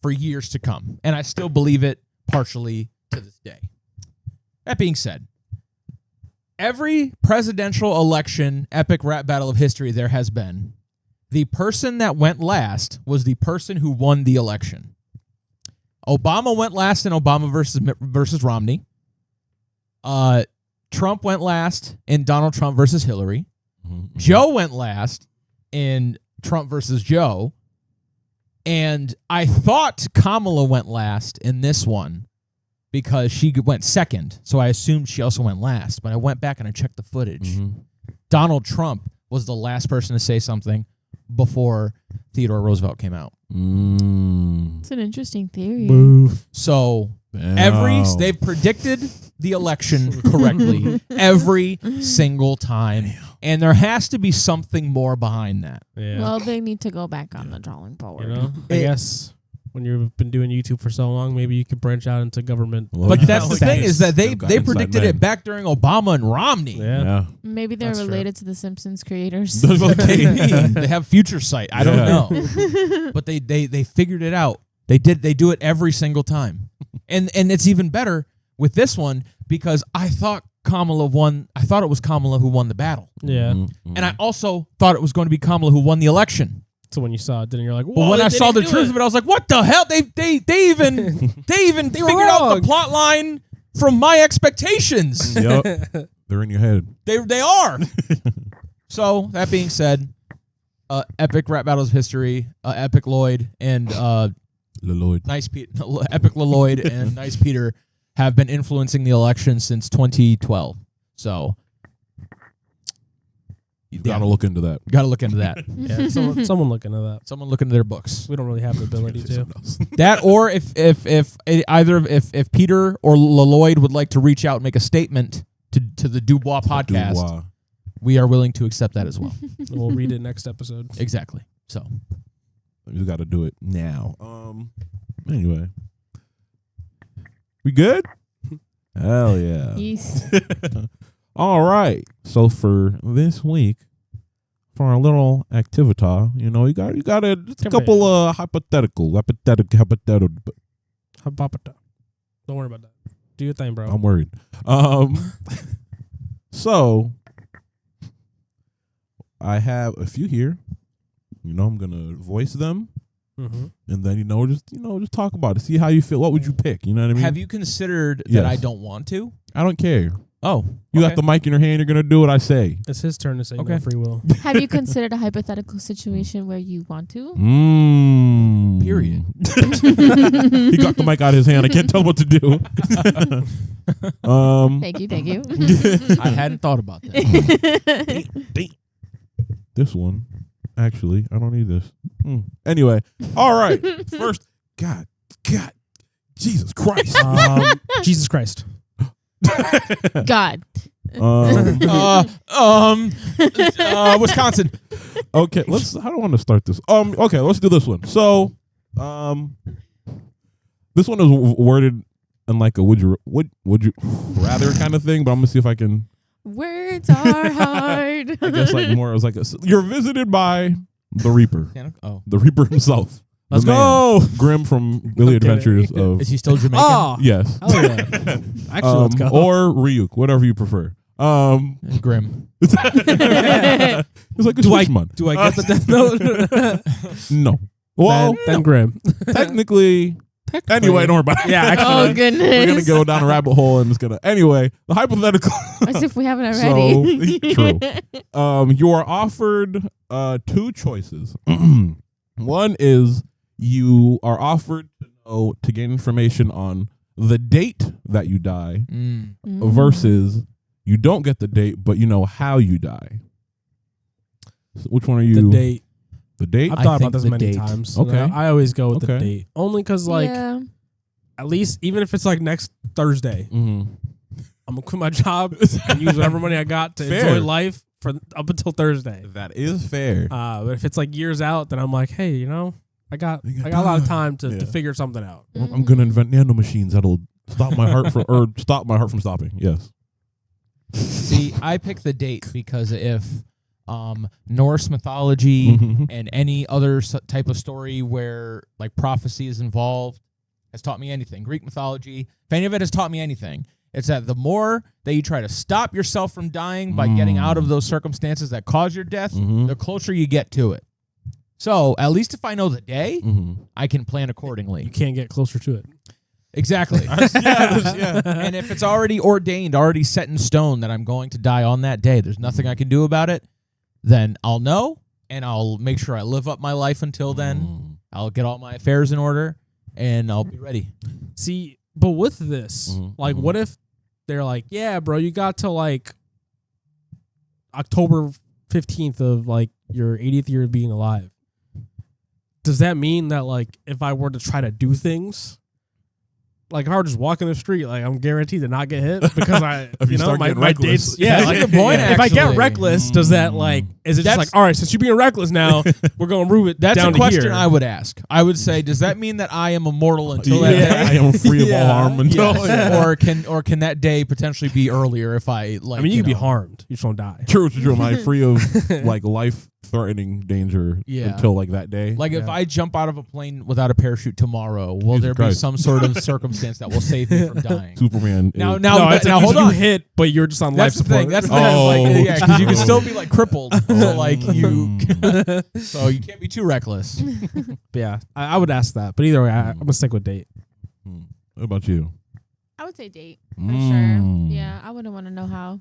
for years to come, and I still believe it partially to this day. That being said, every presidential election epic rap battle of history there has been, the person that went last was the person who won the election. Obama went last in Obama versus Romney. Trump went last in Donald Trump versus Hillary.
Mm-hmm.
Joe went last in Trump versus Joe. And I thought Kamala went last in this one because she went second. So I assumed she also went last. But I went back and I checked the footage.
Mm-hmm.
Donald Trump was the last person to say something before Theodore Roosevelt came out.
It's an interesting theory.
So
Damn.
they've predicted the election correctly every single time. And there has to be something more behind that.
Yeah.
Well, they need to go back on the drawing board.
You know, I guess when you've been doing YouTube for so long, maybe you could branch out into government.
Well,
But that's the
like
thing
this.
is that they
They've got
predicted
inside
it back during Obama and Romney.
Yeah.
Yeah.
Maybe they're
That's true.
related to the Simpsons creators.
They have future sight. I don't
Yeah.
know. But they figured it out. They do it every single time. And it's even better with this one because I thought Kamala won. I thought it was Kamala who won the battle.
Yeah.
Mm-hmm.
And I also thought it was going to be Kamala who won the election.
So when you saw it, then you're like,
But when I saw the truth of it, I was like, what the hell? They even figured out the plot line from my expectations.
Yep. They're in your head.
They are. So that being said, epic rap battles of history, Epic Lloyd and
Lloyd.
Nice Pete, Epic Lloyd and Nice Peter have been influencing the election since 2012. So
You've got to look into that.
got to look into that.
Yeah, someone look into that.
Someone look into their books.
We don't really have the ability to.
That, or if Peter or Lloyd would like to reach out and make a statement to the Dubois Podcast,
Dubois.
we are willing to accept that as well.
We'll read it next episode.
Exactly. So
You got to do it now. Anyway, we good? Hell yeah!
Yes.
All right. So for this week, for our little activita, you got just a couple of hypothetical.
Don't worry about that. Do your thing, bro.
I'm worried. So I have a few here. I'm gonna voice them,
Mm-hmm.
and then just talk about it. See how you feel. What would you pick? You know what I mean?
have you considered
Yes.
that I don't want to?
I don't care.
Oh,
You
okay.
got the mic in your hand. You're gonna do what I say.
It's his turn to say
Okay.
no free will.
Have you considered a hypothetical situation where you want to?
Period.
He got the mic out of his hand. I can't tell him what to do.
Thank you.
I hadn't thought about that.
This one, actually, I don't need this. Anyway, all right. First, God, Jesus Christ.
Jesus Christ.
God.
Wisconsin.
Okay, I don't want to start this. Okay, let's do this one. So, this one is worded in like a would you rather kind of thing, but I'm gonna see if I can.
Words are hard.
I guess like more. It was like you're visited by the Reaper,
Oh,
the Reaper himself.
Let's
The man,
go.
Grim from Billy
Okay.
Adventures of
is he still Jamaican?
Oh,
yes,
hell yeah. Actually, let's go.
or Ryuk, whatever you prefer.
Grim.
It's like a Switchman.
Do I get the death note?
No. Well,
then Grim.
technically. Anyway, don't worry about it.
Yeah, actually.
Oh goodness.
We're gonna go down a rabbit hole and it's gonna. Anyway, the hypothetical.
As if we haven't already.
True. You are offered 2 choices. One is you are offered to gain information on the date that you die, versus you don't get the date, but you know how you die. So which one are you?
The date.
The date?
I've
I
thought
think
about this
the
many
date.
times.
Okay.
I always go with the
Okay.
date. Only because, like,
yeah.
at least, even if it's like next Thursday,
Mm-hmm.
I'm going to quit my job and use whatever money I got to
Fair.
enjoy life for up until Thursday.
That is fair.
But if it's like years out, then I'm like, hey, I got a lot of time to
Yeah.
figure something out.
I'm gonna invent nano machines that'll stop my heart stop my heart from stopping. Yes.
See, I pick the date because if Norse mythology
Mhm.
and any other type of story where like prophecy is involved has taught me anything, Greek mythology, if any of it has taught me anything, it's that the more that you try to stop yourself from dying by getting out of those circumstances that cause your death,
Mhm.
the closer you get to it. So at least if I know the day,
Mhm.
I can plan accordingly.
You can't get closer to it.
Exactly.
Yeah.
And if it's already ordained, already set in stone that I'm going to die on that day, there's nothing I can do about it, then I'll know and I'll make sure I live up my life until then. I'll get all my affairs in order and I'll be ready.
See, but with this,
Mhm.
like,
Mhm.
what if they're like, yeah, bro, you got to like October 15th of like your 80th year of being alive. Does that mean that like if I were to try to do things, like if I were just walking the street, like I'm guaranteed to not get hit because I,
If you start
my
getting
dates.
reckless.
Yeah,
That's a good point,
If I get
actually.
reckless, does that like is it just
That's-
like all right? Since you're being reckless now, we're gonna move it
That's
down
a question
to here.
I would ask. I would say, does that mean that I am immortal until
Yeah,
that
I
day?
am free of all
Yeah.
harm until.
Yes. Or can that day potentially be earlier if I like?
I mean, you can be
know.
harmed. You just won't die.
True. Am I free of like life-threatening danger
Yeah.
until like that day?
Like if
Yeah.
I jump out of a plane without a parachute tomorrow, will
Jesus
there be
Christ.
some sort of circumstance that will save me from dying?
Superman.
Now,
is-
now,
no, it's
now,
like
hold
you
on.
hit, but you're just on life
That's the
support.
thing. That's the thing.
Oh.
Like, yeah, because you can still be like crippled. So like you,
Mm.
so you can't be too reckless.
But yeah, I would ask that. But either way, I'm gonna stick with date.
Mm. What about you?
I would say date for
Mm.
sure. Yeah, I wouldn't want to know how.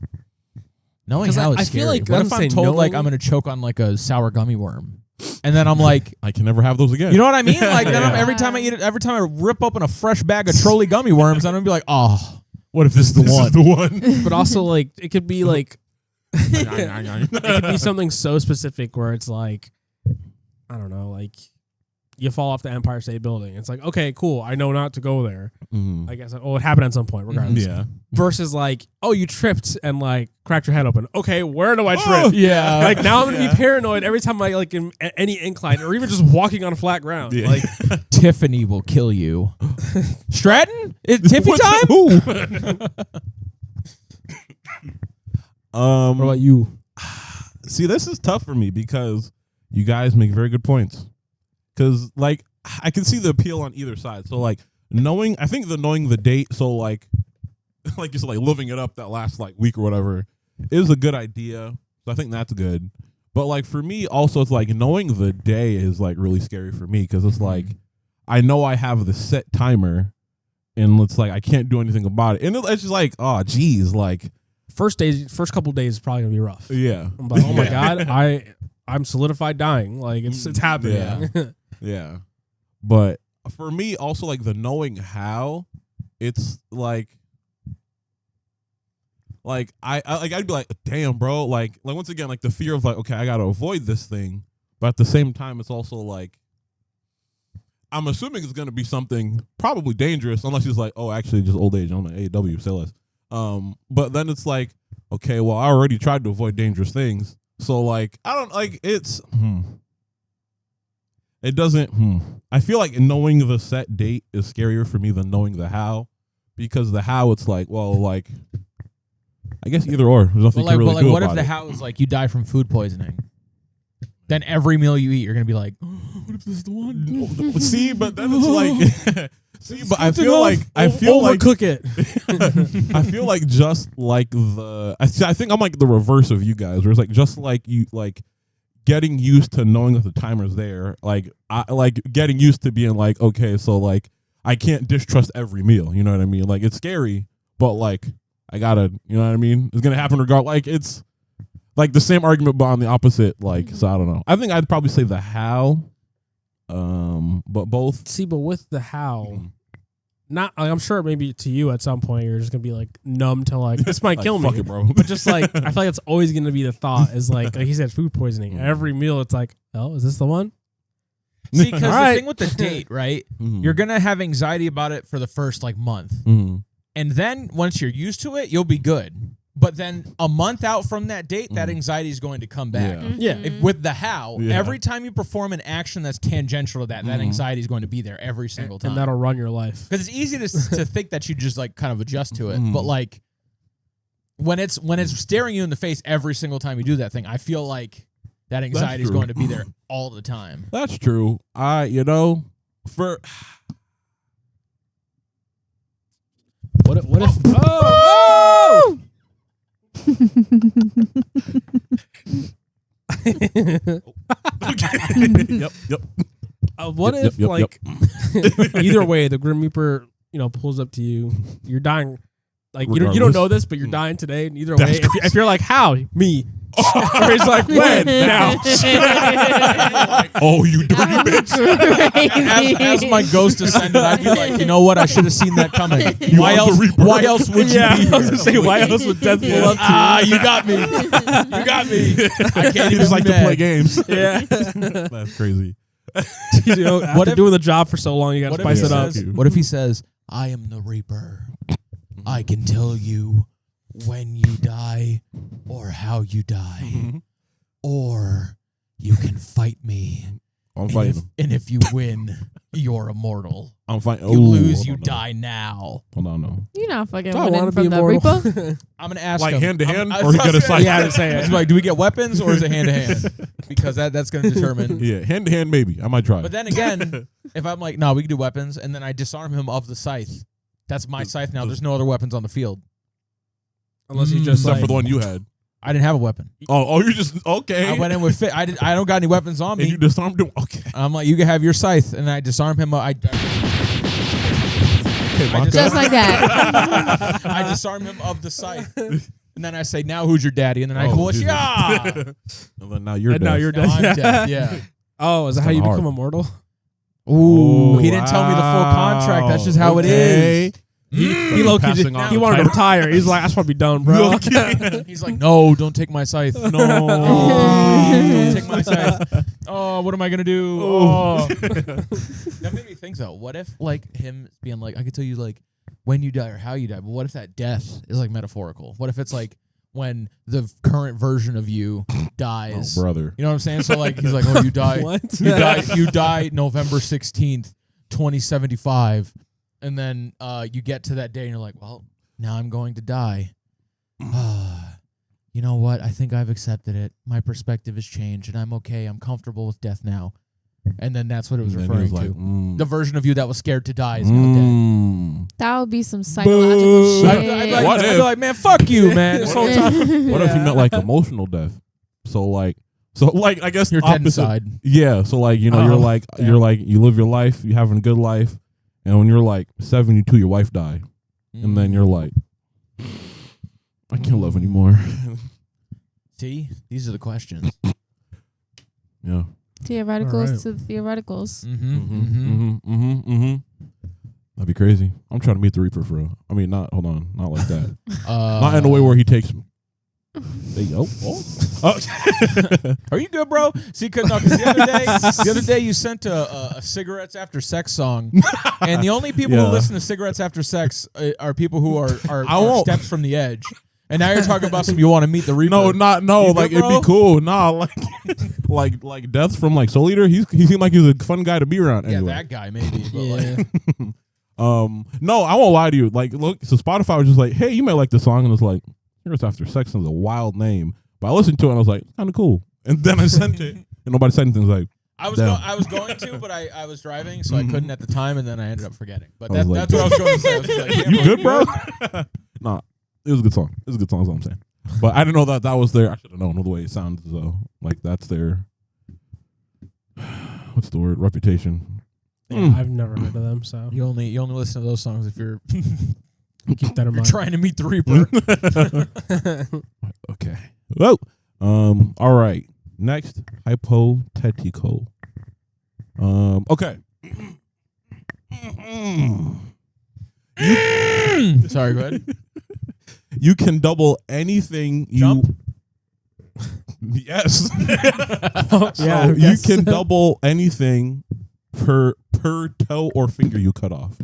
Knowing
'Cause
how
I
is
feel
scary.
like
What
I'm
if I'm
saying
told like
no.
I'm gonna choke on like a sour gummy worm, and then I'm like,
I can never have those again.
you know what I mean? Like then
Yeah.
every time I eat it, every time I rip open a fresh bag of trolley gummy worms, I'm gonna be like, oh,
What if this is the
one?
Is the one.
But also, like, it could be like, it could be something so specific where it's like, I don't know, like you fall off the Empire State Building. It's like, okay, cool. I know not to go there.
Mm.
I guess, it happened at some point, regardless.
Yeah.
Versus like, oh, you tripped and like cracked your head open. Okay, where do I trip?
Oh,
yeah.
Like now I'm gonna be paranoid every time I like in any incline or even just walking on flat ground.
Yeah.
Like
Tiffany will kill you. Stratton, it's Tiffy
What's-
time.
Who?
what about you?
See, this is tough for me because you guys make very good points. Because, like, I can see the appeal on either side. So, like, knowing the date, so, like you said, like, living it up that last, like, week or whatever is a good idea. So I think that's good. But, like, for me, also, it's like knowing the day is, like, really scary for me because it's like I know I have the set timer and it's like I can't do anything about it. And it's just like, oh, geez, like,
First couple days is probably gonna be rough.
yeah.
I'm like, oh my
Yeah.
god, I'm solidified dying. Like it's happening.
Yeah. Yeah. But for me, also, like, the knowing how, it's like I'd be like, damn, bro. Like once again, like the fear of like, okay, I gotta avoid this thing. But at the same time, it's also like, I'm assuming it's gonna be something probably dangerous, unless he's like, oh, actually, just old age. I'm an AEW, say less. But then it's like, okay, well, I already tried to avoid dangerous things, so like, I don't like it's. It doesn't. I feel like knowing the set date is scarier for me than knowing the how, because the how, it's like, well, like, I guess either or. There's nothing
But
you can really do
what if
about
the
it.
how is like you die from food poisoning? Then every meal you eat, you're gonna be like, what if this is the one?
See, but then it's like, see, but I feel like
overcook it.
I feel like just like I think I'm like the reverse of you guys, where it's like just like you like getting used to knowing that the timer's there, like I like getting used to being like, okay, so like I can't distrust every meal, you know what I mean? Like it's scary, but like I gotta, you know what I mean? It's gonna happen regardless. Like it's like the same argument, but on the opposite. Like so, I don't know. I think I'd probably say the how, but both.
See, but with the how, not. Like, I'm sure maybe to you at some point you're just gonna be like numb to like this might kill me,
fuck it, bro.
but just like I feel like it's always gonna be the thought is like he said food poisoning. Every meal it's like, oh, is this the one?
See, because
Right.
the thing with the date, right? You're gonna have anxiety about it for the first like month, and then once you're used to it, you'll be good. But then a month out from that date, that anxiety is going to come back.
Yeah.
With the how, every time you perform an action that's tangential to that, that anxiety is going to be there every single time.
And that'll run your life.
Because it's easy to think that you just like kind of adjust to it, but like when it's staring you in the face every single time you do that thing, I feel like that anxiety is going to be there all the time.
That's true. For
What if? Oh!
Yep.
What
Yep,
if
yep,
like either way the Grim Reaper pulls up to you, you're dying, like you don't
Regardless.
know this, but you're dying today. And either
That's
way, if you're like how me, or he's like when now.
Oh, you dirty bitch!
As my ghost ascended, I'd be like, you know what? I should have seen that coming. Why
are the
else?
Reaper.
Why else would you
Yeah,
be
I was
here?
gonna say why else would death pull up to
You got me. You got me. I can't
You
even
just like
be
to play
mad.
games.
you? Yeah,
That's crazy.
after doing the job for so long, you gotta
What if,
spice
he
it up.
says, what if he says, I am the Reaper. I can tell you when you die or how you die. Or you can fight me.
I'm fighting him.
And if you win, you're immortal.
I'm fighting.
You lose,
hold
you
on, no.
die now.
Hold on, no.
You're not fucking
Do I
winning
want to
from
be
the
immortal?
Reaper.
I'm going to ask
Like
him.
hand to hand,
I'm-
or he got a
I'm-
sight?
Yeah, I would say it.
He's like, do we get weapons or is it hand to hand? Because that's going to determine.
Yeah, hand to hand, maybe. I might try.
But then again, if I'm like, no, we can do weapons, and then I disarm him of the scythe. That's my scythe now. There's no other weapons on the field.
Unless you just
except
like
for the one you had.
I didn't have a weapon.
Oh, you just okay.
I went in with fit. I don't got any weapons on
and
me.
you disarmed him. Okay.
I'm like, you can have your scythe, and I disarm him. I
Okay, Blanca.
Just like that.
I disarm him of the scythe, and then I say, now who's your daddy? And then I
Oh,
go,
Jesus.
yeah.
And then now you're
and now
dead.
you're
Now I'm
dead.
dead. Yeah.
Oh, is that
It's
how you
kinda
become
hard.
immortal?
Ooh, he didn't tell me the full contract. That's just how it
Okay.
is.
He
Passing
low key just,
on
he
the
wanted to
title.
retire. He's like, I just want to be done, bro.
He's like, no, don't take my scythe.
No.
Don't take my scythe. Oh, what am I gonna do? Oh. That made me think though. What if like him being like, I could tell you like when you die or how you die, but what if that death is like metaphorical? What if it's like when the current version of you dies?
Oh, brother.
You know what I'm saying? So like he's like, oh, you die.
What?
You die November 16th, 2075. And then you get to that day and you're like, well, now I'm going to die. You know what? I think I've accepted it. My perspective has changed and I'm okay. I'm comfortable with death now. And then that's what it was
And then he
referring
was
to.
like,
The version of you that was scared to die is now dead.
That would be some psychological
I'd-
shit.
I'd be like,
What
I'd
if-
be like, man, fuck you, man. This whole time.
What if you meant like emotional death? So like I guess
You're dead
opposite.
inside.
Yeah. So like you're like
yeah.
you're like you live your life, you having a good life, and when you're like 72, your wife died, and then you're like, I can't love anymore.
See? These are the questions.
Yeah.
Theoreticals
All right.
to theoreticals.
That'd be crazy. I'm trying to meet the Reaper for real. I mean, not not like that.
Not
Not in the way where he takes me. There you go. Oh.
Are you good, bro? See, cause the other day you sent a cigarettes after sex song, and the only people
Yeah.
who listen to cigarettes after sex are people who are
I won't.
steps from the edge. And now you're talking about some you want to meet the Reaper.
No,
You
like
good,
it'd
bro?
be cool. Nah, like Death from like Soul Eater. He seemed like he was a fun guy to be around.
Yeah,
Anyway.
that guy maybe. But
Yeah.
like,
No, I won't lie to you. Like, look, so Spotify was just like, hey, you may like this song, and it's like, Cigarettes After Sex is a wild name, but I listened to it and I was like, kind of cool. And then I sent it, and nobody said anything. I was like,
I was
Damn.
I was going to, but I was driving, so I couldn't at the time, and then I ended up forgetting. But
I was
that's what I was going to say. I was like, yeah,
you good, bro? Nah, it was a good song. It was a good song. Is what I'm saying. But I didn't know that was their. I should have known the way it sounds. So like that's their. What's the word? Reputation.
Yeah, I've never heard of them, so
You only listen to those songs if you're
keep that in mind.
trying to meet the Reaper.
Okay. Whoa. All right. Next, hypothetical. Okay.
Sorry, go ahead.
You can double anything you.
Jump?
Yes.
Yeah,
So
I
you
guess.
can double anything per toe or finger you cut off.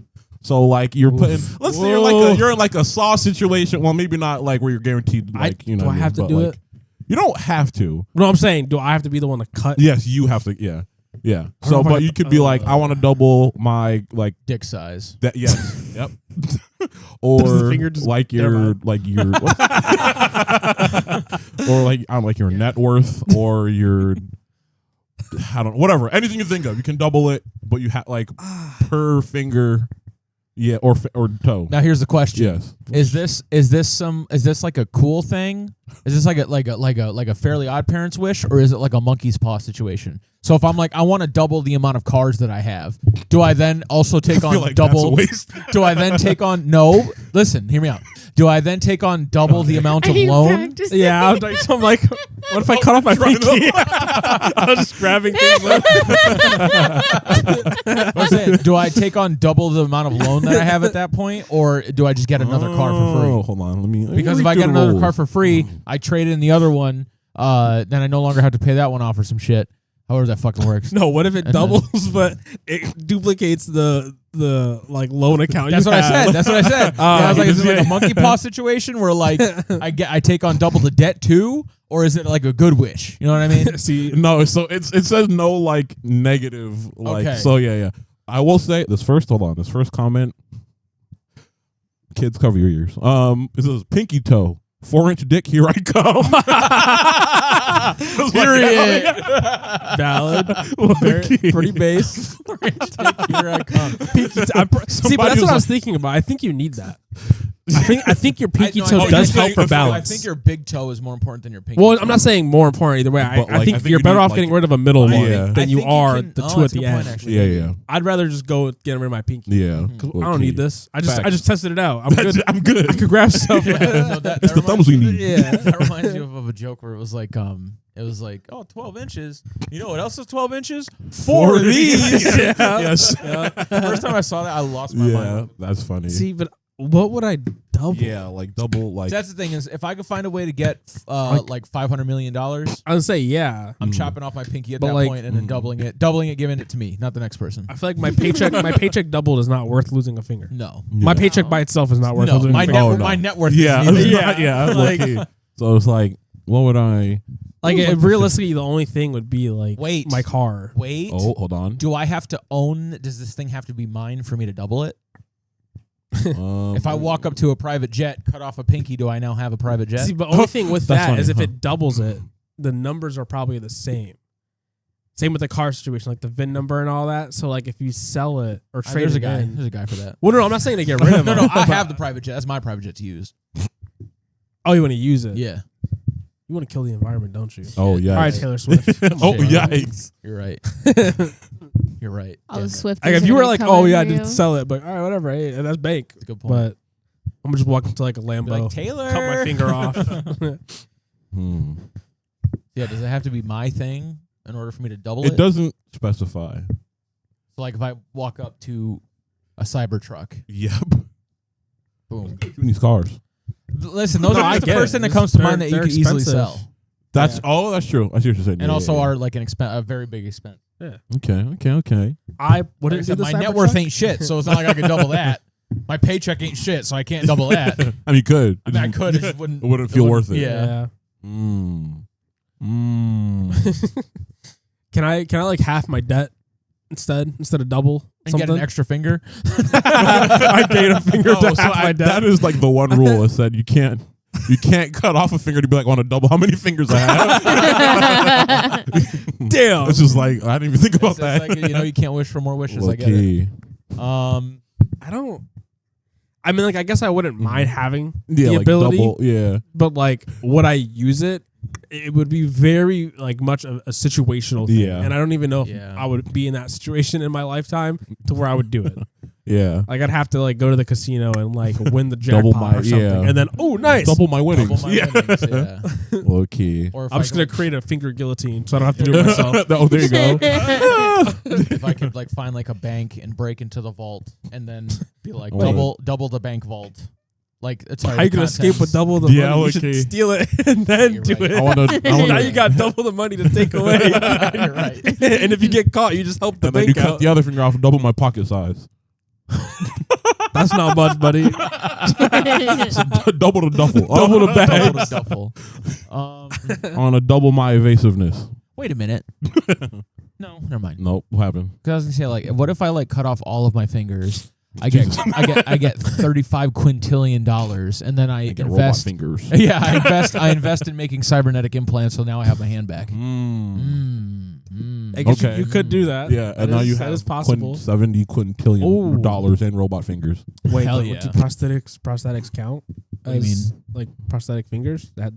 So like you're putting, let's say you're in like a saw situation. Well, maybe not like where you're guaranteed like
do I have to
but
do
like,
it?
You don't have to.
No, I'm saying, do I have to be the one to cut?
Yes, you have to. Yeah, yeah.
don't
So,
know if
but
I-
you could be like, I want to double my like
Dick size.
that. Yes. Yep.
Does the
Or
finger just-
like
never
your
mind.
like your or like I don't like your net worth or your I don't whatever anything you think of you can double it, but you have like per finger, yeah, or toe.
Now here's the question.
Yes.
Is this like a cool thing? Is this like a Fairly Odd Parents wish, or is it like a monkey's paw situation? So if I'm like, I want to double the amount of cars that I have, do I then also take
I
on
feel like
double?
that's a waste.
Do I then take on listen, hear me out. Do I then take on double the amount
Are
of
you
loan?
practicing?
Yeah, I was like, so I'm like, what if I cut off my pinky? I was just grabbing things.
I'm saying, do I take on double the amount of loan that I have at that point, or do I just get another car for free?
Oh, hold on. Let me
Because if I get another car for free, I trade in the other one, then I no longer have to pay that one off or some shit. However that fucking works.
No, what if it
And then-
doubles, but it duplicates the like loan account?
That's
you
what I
have?
said. That's what I said. Yeah, I was like, is it like a
yeah.
monkey paw situation where like I take on double the debt too, or is it like a good wish? You know what I mean?
See,
No, so it says no like negative like
Okay.
so yeah. I will say this first comment. Kids, cover your ears. It says pinky toe, 4-inch dick, here I come.
Period.
valid,
Low-key.
pretty base.
Here I come.
Pinky see, but
Somebody
that's
was
what I was
like-
thinking about. I think you need that. I think your pinky
No,
toe
you're
does
saying-
help for
if- I
balance.
I think your big toe is more important than your pinky.
Well,
toe.
I'm not saying more important either way. I
But, like,
think
I think
you're
you
better
need,
off
like-
getting rid of a middle
I
one
think-
than you are
can-
the
oh,
two at
that's a
the
good point,
end.
actually.
Yeah.
I'd rather just go with getting rid of my pinky.
Yeah.
'Cause I
Low-key.
don't need this. I just
Facts.
tested it out. I'm good.
I'm good.
I could grab stuff.
No, that
It's the
reminds
thumbs we
me-
need.
Yeah.
That reminds you of a joke where it was like, oh, 12 inches. You know what else is 12 inches? 4 of these.
Yeah.
Yes.
First time I saw that, I lost my
Yeah,
mind.
that's funny.
See, but what would I double?
Yeah, like double like
That's the thing is, if I could find a way to get like $500 million,
I would say yeah.
I'm chopping off my pinky at
But
that
like-
point and then doubling it, giving it to me, not the next person.
I feel like my paycheck doubled is not worth losing a finger.
No.
My
Yeah.
paycheck by itself is not worth
No,
losing
my
a finger.
net,
no.
my net worth
Yeah,
is neither.
yeah,
Like-
low-key. So it's like, what would I?
Like
What was
realistically, the only thing would be like
Wait.
my car.
Wait.
Oh, hold on.
Do I have to own, does this thing have to be mine for me to double it? If I walk up to a private jet, cut off a pinky, do I now have a private jet?
See, but only thing with
That's
that
funny,
is if
huh?
it doubles it, the numbers are probably the same. Same with the car situation, like the VIN number and all that. So like if you sell it or trade
There's a
it
guy.
in,
There's a guy for that.
well, no, I'm not saying to get rid of
No,
it.
no, I
but-
have the private jet. That's my private jet to use.
Oh, you want to use it?
Yeah.
You want to kill the environment, don't you?
Oh yeah.
All right, Taylor Swift.
Oh
Shit.
yikes.
You're right. You're right.
All
Damn
the
it.
Swift.
Like if you were like, oh yeah, I did sell it, but all right, whatever. Hey, that's bank.
That's a good point.
But I'm gonna just walk into like a
Be
Lambo,
like, Taylor.
cut my finger off.
Hmm.
Yeah, does it have to be my thing in order for me to double
It
it?
doesn't specify.
So like if I walk up to a Cybertruck,
Yep.
boom.
You need these cars.
Listen, those
No,
are
I
just the
get
first
it.
thing that comes to
They're-
mind that you
they're
could easily
expensive.
sell.
That's
Yeah.
oh, that's true. I see what you're saying.
And
Yeah,
also
yeah,
are like a very big expense.
yeah. Okay.
I
Like
wouldn't
I
do
said,
the
my net worth
Cybertruck.
ain't shit, so it's not like I could double that. My paycheck ain't shit, so I can't double that.
I mean, you could.
I mean, I could. It just wouldn't.
It wouldn't feel worth it.
Yeah.
Mm.
Can I like half my debt instead of double
And
something?
get an extra finger.
I gain a finger
No,
to
so
half my debt.
that is like the one rule. It said you can't cut off a finger to be like, I want to double how many fingers I have.
Damn.
It's just like I didn't even think about
It's just
that.
like, you can't wish for more wishes. I get it.
Low-key.
I don't. I mean, like, I guess I wouldn't mind having
Yeah,
the
like
ability,
double. Yeah.
but like, would I use it? It would be very like much a situational thing,
Yeah.
and I don't even know if
Yeah.
I would be in that situation in my lifetime to where I would do it.
Yeah.
Like, I'd have to like go to the casino and like win the
Double
jackpot
my-
or something,
yeah.
and then nice.
Double my winnings.
Double my
yeah.
winnings, yeah.
Low key.
Or if
I'm
I
just gonna
go-
create a finger guillotine, so I don't have to do it myself.
Oh, there you go.
if I could like find like a bank and break into the vault and then be like double the bank vault. Like it's
how you gonna escape with double the money? You should steal it and then do it. Now you got double the money to take away.
You're right.
And if you get caught, you just help the
and then
bank
you cut the other finger off and double my pocket size.
That's not much, buddy.
Double the duffel.
Double the bag.
Double the duffel.
On a double my evasiveness.
Wait a minute. No, never mind.
Nope. What happened?
Because I was gonna say, like, what if I like cut off all of my fingers? I get $35 quintillion, and then I
get
invest.
Robot fingers.
Yeah, I invest in making cybernetic implants, so now I have my hand back.
I guess you could do that.
Yeah, and now you have $70 quintillion dollars in robot fingers.
Wait,
hell
but
yeah.
do prosthetics count?
What do you mean?
Like prosthetic fingers that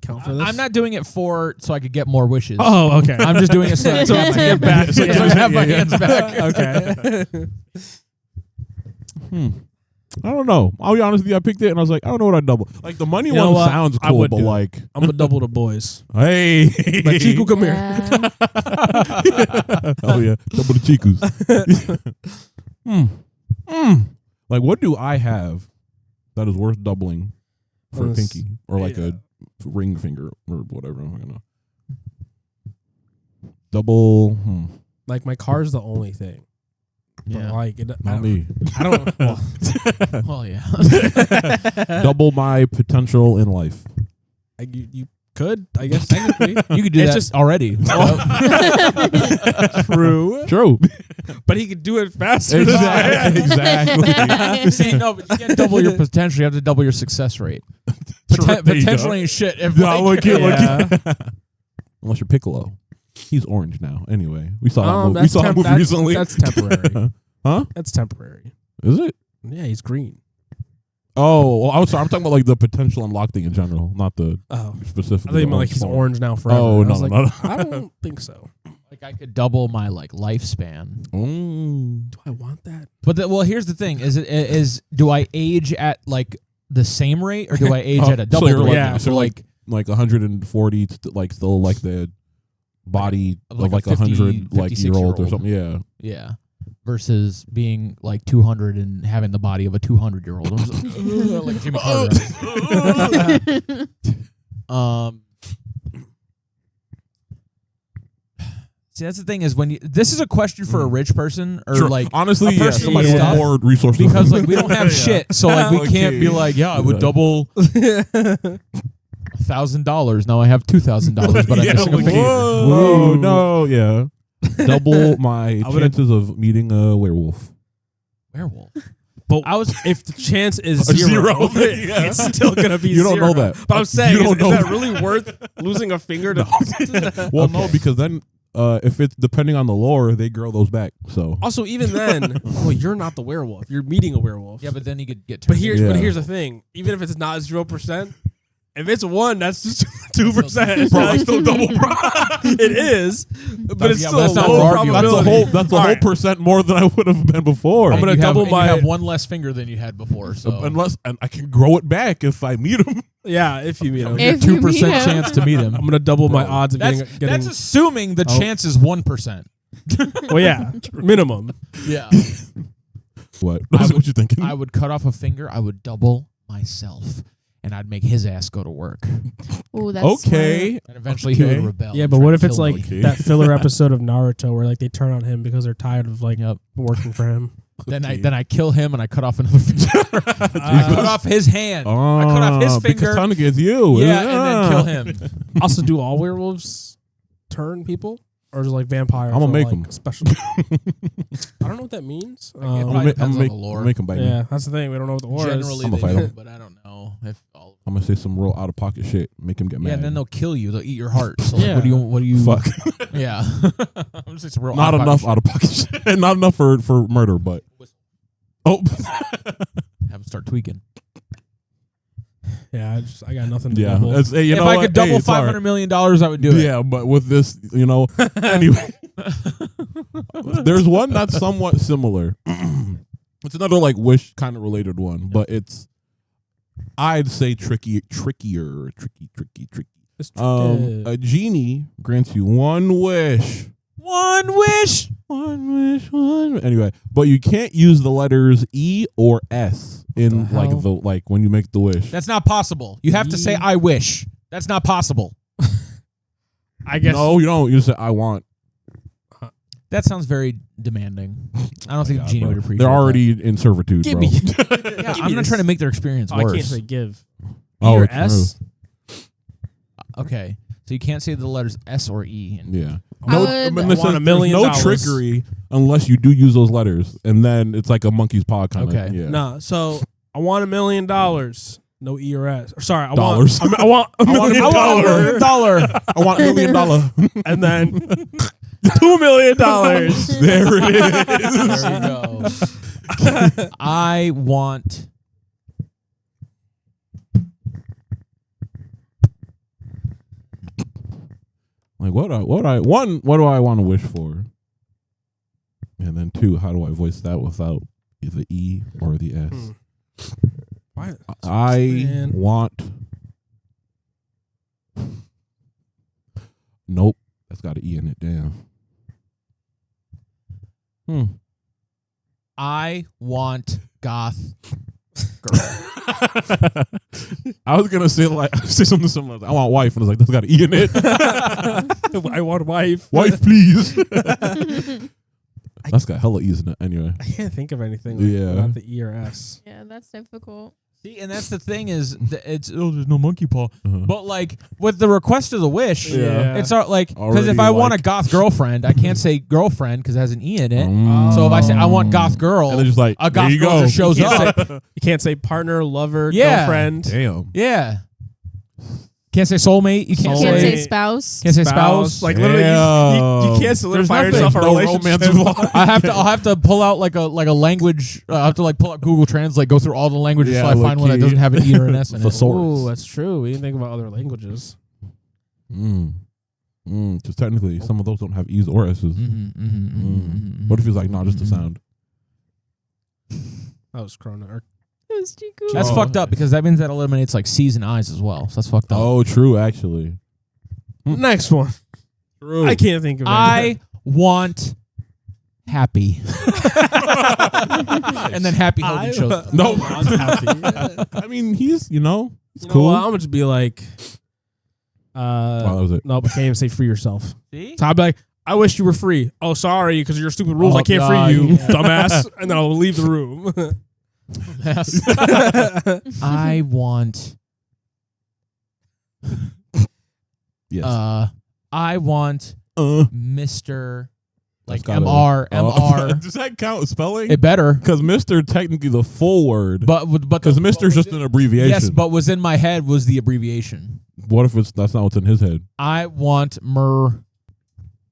count for this?
I'm not doing it so I could get more wishes.
Oh, okay.
I'm just doing it so I can have my hand back. So I can have my hands back.
Okay.
I don't know. I'll be honest with you. I picked it and I was like, I don't know what I double. Like the money one sounds cool, but like
I'm gonna double the boys.
Hey,
Like Chico, come here.
Oh yeah, double the Chicos. Like what do I have that is worth doubling for a pinky or like a ring finger or whatever? I don't know. Double.
Like my car's the only thing.
Yeah.
Like
Not me.
I don't. Well,
Well, yeah.
Double my potential in life.
you could, I guess, technically.
You could do
It's
that
just-
already.
True. But he could do it faster.
Exactly.
See, no, but you can't double your potential. You have to double your success rate.
There you
Potential
go.
ain't shit. If
No, look at-
Yeah.
Unless you're Piccolo. He's orange now. Anyway, we saw that movie. We
That's
saw that movie recently.
That's temporary.
Huh?
That's temporary.
Is it?
Yeah, he's green.
Oh, well, I'm sorry. I'm talking about like the potential unlocked thing in general, not the
Oh,
specific.
I think like he's orange now forever.
Oh,
I
no,
was like,
no.
I don't think so.
Like I could double my like lifespan.
Do I want that?
But here's the thing: do I age at like the same rate, or do I age at a double
you're
rate?
yeah,
so like 140, like still like the body
Of
of
like
like
a
100 like
56
year old or
year old.
something. Yeah.
Yeah. Versus being like 200 and having the body of a 200-year-old. Like Jimmy Carter. See, that's the thing is this is a question for a rich person or
Sure.
like
honestly,
a
yeah,
person
somebody
with
with
stuff,
more resources
because like we don't have shit, so like we
Okay.
can't be like, yeah, I would double $1,000. Now I have $2,000, but I'm missing a finger.
Whoa, no, yeah. Double my chances of meeting a werewolf.
Werewolf.
But if the chance is zero, it's still gonna be
You don't
zero.
know that.
But I'm saying,
You
is
don't know
that
that.
really worth losing a finger to?
Well, no, because then if it's depending on the lore, they grow those back. So
Also, even then, well, you're not the werewolf. You're meeting a werewolf.
Yeah, but then you could get
But
turned
here's
Yeah.
but here's the thing. Even if it's not 0%, if it's 1, that's just 2%.
bro, I still double.
It is, but it's
yeah,
still
but that's
a
not
low
for argument.
probability.
That's a whole percent more than I would have been before.
I'm gonna
You have-
double
and
my-
You have one less finger than you had before. So
and I can grow it back if I meet him.
Yeah, if you meet him.
If you meet
2%
him.
chance to meet him.
I'm gonna double my odds of
That's
getting.
assuming the chance is 1%.
Well, yeah, minimum.
Yeah.
What? What you thinking?
I would cut off a finger. I would double myself, and I'd make his ass go to work.
Ooh, that's
Okay.
And eventually he
Okay.
would rebel.
Yeah,
and
but
try
what
to
if it's
kill
like
me.
Okay.
that filler episode of Naruto where like they turn on him because they're tired of like working for him?
Then I kill him and I cut off another finger. I cut off his hand. I cut off his
Because
finger.
time to get you.
Yeah, and then kill him.
Also, do all werewolves turn people, or is it like vampires?
I'ma
or,
make
like,
'em.
Special. I don't know what that means.
probably
I'm
depends on
make,
the lore.
make him bite me.
Yeah, that's the thing. We don't know what the war
Generally
is.
I'ma
they
fight
do,
him.
but I don't know if all.
I'm gonna say some real out of pocket shit. Make him get mad.
Yeah, and then they'll kill you. They'll eat your heart. So like,
Yeah.
what do you?
Fuck.
Yeah. I'm just saying some real
Not
out-of-pocket
enough
shit.
out of pocket shit. Not enough for murder, but oh.
Have them start tweaking.
Yeah, I got nothing to
Yeah,
double.
it's, hey, you
If
know
I
what?
could double
Hey, it's all right.
$500 million, I would do it.
Yeah, but with this, anyway. There's one that's somewhat similar. It's another like wish kind of related one, but it's I'd say trickier.
It's
A genie grants you one wish.
One wish.
One wish, one. Anyway, but you can't use the letters E or S in
the hell?
like when you make the wish.
That's not possible. You have to say I wish. That's not possible.
I guess.
No, you don't. You say I want.
That sounds very demanding. I don't think
God,
Genie
bro.
would appreciate
They're already in servitude,
Give
bro.
me.
Yeah, I'm not trying to make their experience
Oh, I
worse.
can't say give.
Oh,
E or
it's
S.
Okay. So you can't say the letters S or E.
Yeah.
I
No,
would-
in the
I want
sense,
$1 million.
there's no trickery unless you do use those letters, and then it's like a monkey's paw kind of.
Okay.
Yeah.
No, so I want $1 million. No E or S. Or sorry,
Dollars.
I want $1 million.
I want $1 million.
I want $1 million.
And then $2 million.
There it is.
There we go. I want.
Like what do I want to wish for? And then 2, how do I voice that without the E or the S?
Why?
I
Man.
want. Nope, that's got an E in it. Damn.
I want goth.
I was gonna say something similar. I want wife, and I was like, that's got an E in it.
I want wife.
Wife, please. That's got hella E's in it. Anyway,
I can't think of anything
Yeah.
without the E or S.
Yeah, that's difficult.
See, and that's the thing is, it's there's no monkey paw.
Uh-huh.
But like with the request of the wish,
Yeah.
it's like because
Already
if I want a
like-
goth girlfriend, I can't say girlfriend because it has an E in it.
Mm.
So if I say I want goth girl,
and they're just like,
a
there
goth
you
girl
go.
just shows
You can't
up.
You can't say partner, lover,
Yeah.
girlfriend.
Damn.
Yeah. Can't say soulmate. You can't
Soulmate.
Can't
say.
say spouse.
Can't say spouse.
Like literally, you can't solidify
nothing.
yourself a
No
relationship.
romance involved.
I'll have to pull out like a language. I have to like pull out Google Translate, go through all the languages
Yeah,
till I find one that
low-key.
doesn't have an E or an S in it.
Thesaurus.
Ooh, that's true. We didn't think about other languages.
Because technically, some of those don't have E's or S's. What if he's like, no, just the sound?
That was Corona.
That was too cool.
That's
Oh.
fucked up because that means that eliminates like C's and I's as well. So that's fucked up.
Oh, true, actually.
Next one.
True.
I can't think of
I
anything.
want happy. And then Happy Hogan shows up.
No.
I'm happy.
I mean, he's, he's
You know
cool.
what? I'm gonna just be like,
Wow, that was it.
no, but can't even say free yourself.
See?
So I'll be like, I wish you were free. Oh, sorry, because of your stupid rules,
Oh,
I can't
God.
free you, dumbass. And then I'll leave the room.
I want
Yes.
I want
Uh,
Mr. like
That's gotta-
MR.
Does that count spelling?
It better.
Because Mr. technically the full word.
But
Because
the-
Mr's just an abbreviation.
Yes, but was in my head was the abbreviation.
What if that's not what's in his head?
I want Mer.
I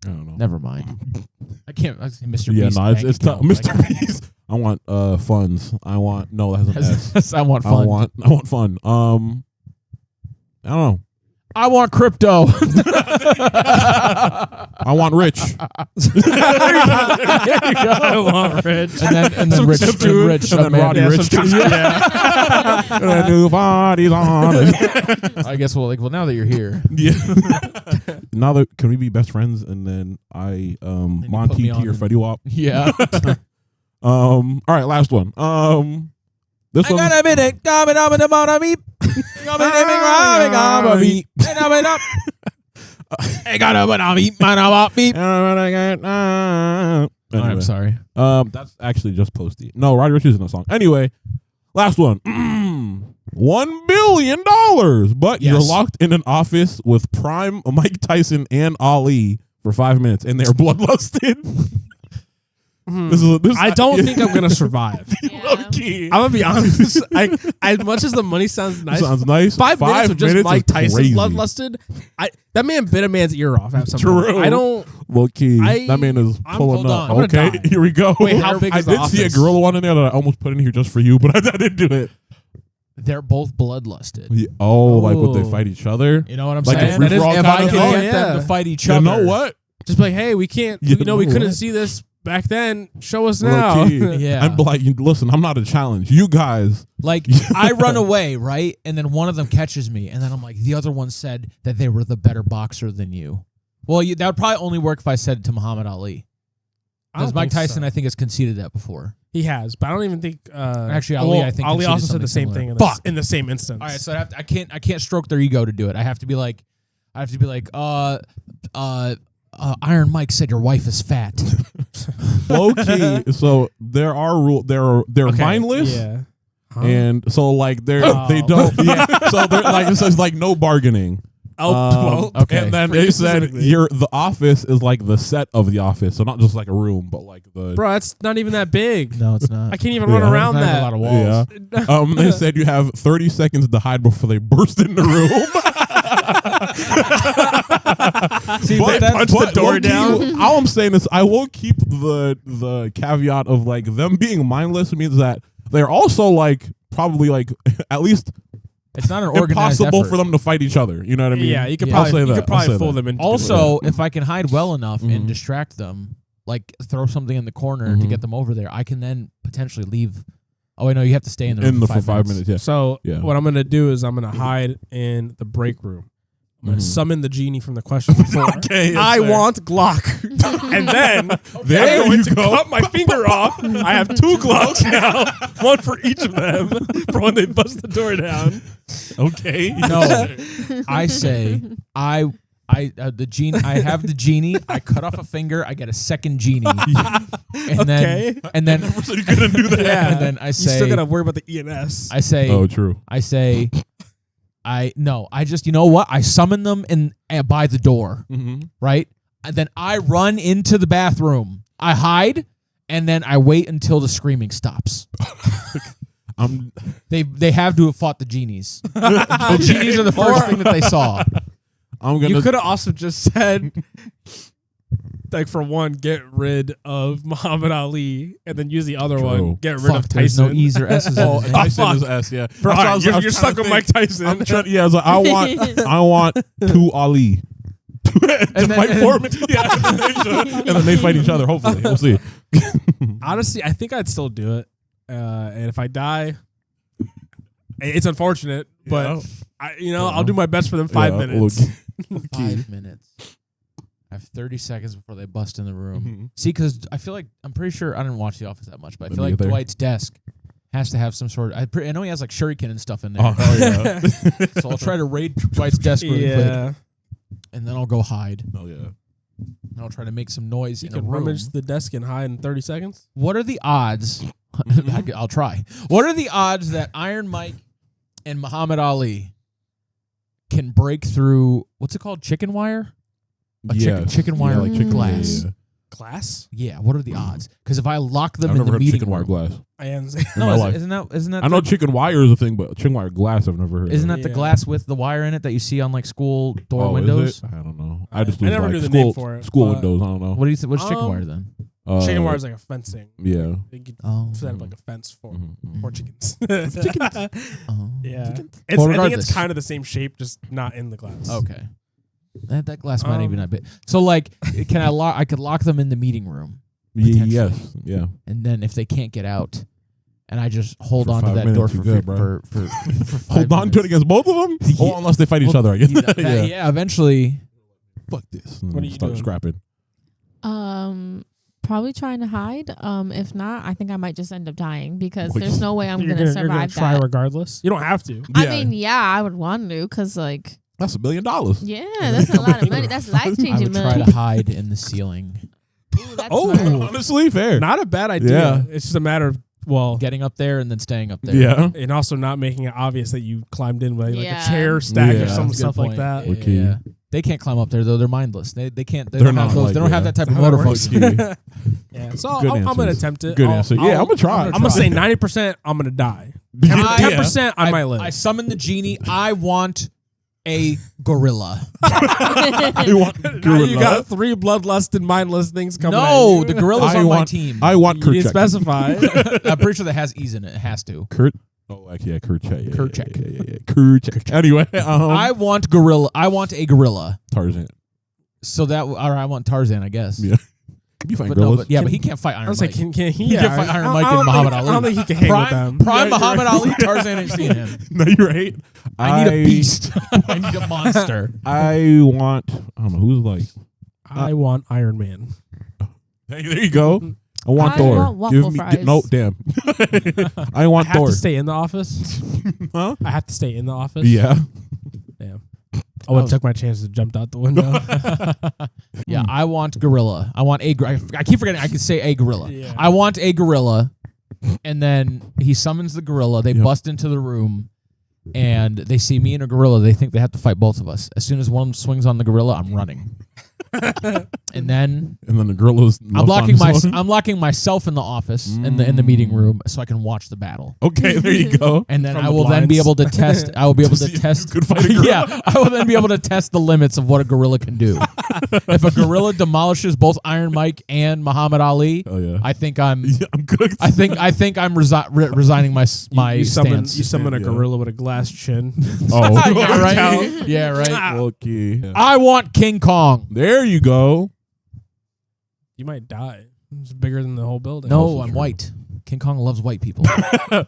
don't know.
Never mind. I can't. I say Mr.
Yeah,
Beast
no, it's
bank
tough.
account,
Mr.
like-
Beast. I want funds. I want that has an S.
I want fun.
I want fun. I don't know.
I want crypto.
I want rich.
I want rich.
and then
Some
rich,
chip
and
dude.
rich,
And then
man.
Roddy
Yeah,
Rich.
some chips. Yeah.
The new body's on.
I guess well now that you're here,
Yeah. Now that can we be best friends? And then I
you put
Monty
me
T
on
or
and-
Fetty Wap.
yeah.
All right, last one. This one.
a minute.
Anyway,
I'm sorry.
That's actually just Posty. No, Roddy Ricch isn't a song. Anyway, last one. $1 billion, but you're
Yes.
locked in an office with prime Mike Tyson and Ali for 5 minutes, and they're bloodlusted. This
I don't think I'm gonna survive.
Yeah.
low-key.
I'm gonna be honest. As much as the money sounds nice,
Sounds nice.
5 minutes of just Mike
is
Tyson
crazy.
bloodlusted. That man bit a man's ear off at some
True.
point. I don't.
Low-key.
I-
That man is
I'm-
pulling
hold
up.
on. I'm
Okay,
gonna die.
here we go.
Wait, how big
I
is the
did see a
office?
gorilla one in there that I almost put in here just for you, but I didn't do it.
They're both bloodlusted.
Yeah. Oh, like would they
Oh.
fight each other?
You know what I'm
Like a
saying?
free-for-all
If
kind
I
of
can
thing?
get
Yeah.
them to fight each
You
other,
know what?
Just be like, hey, we can't.
You
we couldn't
what?
see this back then. Show us now.
Low-key.
Yeah.
I'm like, listen, I'm not a challenge. You guys.
Like I run away, right? And then one of them catches me, and then I'm like, the other one said that they were the better boxer than you. Well, that would probably only work if I said it to Muhammad Ali. Because Mike
think
Tyson,
so.
I think, has conceded that before.
He has, but I don't even think.
Actually, Ali, I think
Ali
conceded
also said the same
something
thing
similar.
in the same instance.
All right, so I can't stroke their ego to do it. I have to be like, Iron Mike said your wife is fat.
Low key. So there are rules. They're
Okay,
mindless.
Yeah. Huh?
And so like they
Oh.
don't. Yeah. So they're like it says like no bargaining.
well,
okay.
And then
For you
they said
specifically.
the office is like the set of the office, so not just like a room, but like the.
bro, that's not even that big.
No, it's not.
I can't even
Yeah.
run around
There's not
that.
a lot of walls.
Yeah. They said you have 30 seconds to hide before they burst in the room.
See,
They punch the door
low-key,
down.
All I'm saying is I will keep the caveat of like them being mindless means that they're also like probably like at least
It's not an organized
impossible
effort.
for them to fight each other. You know what I mean?
Yeah, you could
Yeah.
I'll say
probably
that. I'll say
fool
that.
them into
Also, if I can hide well enough
Mhm.
and distract them, like throw something in the corner to
Mhm.
get them over there, I can then potentially leave. Oh, wait, no, you have to stay in the room
In the
for 5
minutes. Yeah.
So
Yeah.
what I'm gonna do is I'm gonna hide in the break room. I'm gonna
Mhm.
summon the genie from the question before.
Okay, yes,
I
sir.
want Glock, and then
There
I'm going
you
to
go.
cut my finger off. I have 2 Glocks now, one for each of them for when they bust the door down.
Okay.
No, I say the genie. I have the genie. I cut off a finger. I get a second genie, and
Okay.
then
So you couldn't do that.
Yeah.
and then I
You
say
still gotta worry about the ENS.
I say
Oh, true.
I say I just, you know what? I summon them by the door,
Mm-hmm.
right? And then I run into the bathroom. I hide, and then I wait until the screaming stops. They have to have fought the genies. The genies are the first thing that they saw.
I'm gonna.
You could have also just said, like, for one, get rid of Muhammad Ali, and then use the other
True.
one, get rid
Fuck,
of
there's
Tyson.
no E's or S's.
Oh,
in his name.
Tyson is
fuck.
S. Yeah.
Bro,
That's what I was- I
you're
was
stuck
trying
with
to
Mike
think.
Tyson.
I'm trying. Yeah. I was like, I want 2 Ali. to fight for me. Yeah, and then they fight each other. Hopefully, we'll see.
Honestly, I think I'd still do it. And if I die, it's unfortunate, but I'll do my best for them 5 minutes.
5 minutes. I have 30 seconds before they bust in the room.
Mhm.
See, because I feel like I'm pretty sure I didn't watch The Office that much, but I
Me
feel like
neither.
Dwight's desk has to have some sort of. I know he has like shuriken and stuff in there.
Oh yeah.
So I'll try to raid Dwight's desk really quick,
Yeah,
and then I'll go hide.
Oh yeah.
And I'll try to make some noise
you
in a
can
room.
rummage the desk and hide in 30 seconds.
What are the odds? I'll try. What are the odds that Iron Mike and Muhammad Ali can break through? What's it called? Chicken wire? Chicken wire
like chicken
glass.
Yeah.
Glass?
Yeah. What are the odds? Because if I lock them
I've
in
never
the
heard
meeting
chicken wire
room,
glass.
I am.
no,
my life.
isn't that?
I know chicken wire is a thing, but chicken wire glass I've never heard.
Isn't
of.
that the
Yeah.
glass with the wire in it that you see on like school door
Oh, is
windows?
it? I don't know.
I
I just
never
like
knew the
school,
name for it,
school
but-
windows. I don't know.
What do you think? What's chicken
Um,
wire then?
Chicken wire is like a fencing.
Yeah.
You could
Oh,
set up like a fence for
Mhm.
for chickens.
oh.
Yeah,
Well,
I think
regardless.
it's kind of the same shape, just not in the glass.
Okay. That glass might not even
Um,
have bit. So like, can I lock? I could lock them in the meeting room,
Yes. Yeah.
and then if they can't get out, and I just hold
For
on to
5
that
minutes,
door
you're
for
good, bro.
for 5
Hold on to it
minutes.
against both of them.
Yeah.
Oh, unless they fight each
Well,
other, I guess.
Yeah, yeah, eventually.
Fuck this.
What are you
Start
doing?
scrapping.
Probably trying to hide. If not, I think I might just end up dying because
Like,
there's no way I'm
you're
gonna
you're
survive
try
that.
regardless. You don't have to.
I mean, yeah, I would want to because, like,
That's $1 million.
yeah, that's a lot of money. That's life
I
changing
would try
money.
to hide in the ceiling,
Ooh, that's
Oh.
smart.
Honestly, fair.
Not a bad idea.
Yeah.
It's just a matter of
getting up there and then staying up there.
Yeah.
and also not making it obvious that you climbed in with like
Yeah.
a chair stack
Yeah.
or some
That's a good
stuff like
point.
that.
Yeah,
Okay.
yeah. They can't climb up there though. They're mindless. They can't. They
They're
don't have
not
those.
like-
They don't have
yeah.
that type of
How that
motor
works.
function.
Yeah, so
Good
I'm gonna
answers.
attempt it.
Good
I'll-
answer. Yeah, I'm gonna try.
I'm gonna say 90% I'm gonna die.
Yeah.
10% I might live.
I summon the genie. I want a gorilla.
I want
Now you
gorilla.
got 3 bloodlust and mindless things coming.
No,
at
the
you.
gorilla's
I
on my
want-
team.
I want
You didn't
Kerchak.
specify.
I'm pretty sure that has E's in it. It has to.
Kurt. Oh, actually, yeah, Kerchak. Yeah,
Kerchak.
Yeah. Kerchak. Anyway,
I want gorilla. I want a gorilla.
Tarzan.
So that, or I want Tarzan, I guess.
Yeah. You find
But no,
gorillas.
but he can't fight
I
Iron
was
Mike.
like, can he?
He can fight Iron Mike and Muhammad Ali.
I don't think he can hang with them.
Prime Muhammad Ali, Tarzan ain't seen him.
No, you're right.
I need a beast. I need a monster.
I want. I don't know who's like.
I want Iron Man.
Hey, there you go. I want
I
Thor.
want waffle fries.
No, damn. I want
I have
Thor.
to stay in the office.
Huh?
I have to stay in the office.
Yeah.
Damn. I would have took my chances, jumped out the window.
Yeah, I want gorilla. I want I keep forgetting I can say a gorilla.
Yeah.
I want a gorilla. And then he summons the gorilla. They bust into the room. And they see me and a gorilla. They think they have to fight both of us. As soon as one swings on the gorilla, I'm running. And then
the gorilla's.
I'm locking myself in the office in the meeting room so I can watch the battle.
Okay, there you go.
And then
From
I
the
will then be
blinds.
able to test. I will be able to test.
Good fight a gorilla.
Yeah, I will then be able to test the limits of what a gorilla can do. If a gorilla demolishes both Iron Mike and Muhammad Ali,
Oh yeah.
I think I'm.
Yeah, I'm good.
I think I'm resigning my
you
stance.
summon a
Yeah.
gorilla with a glass chin.
Oh,
Yeah, right. Yeah, right.
Okay. Yeah.
I want King Kong.
There you go.
You might die. It's bigger than the whole building.
No,
Also
I'm
true.
white. King Kong loves white people.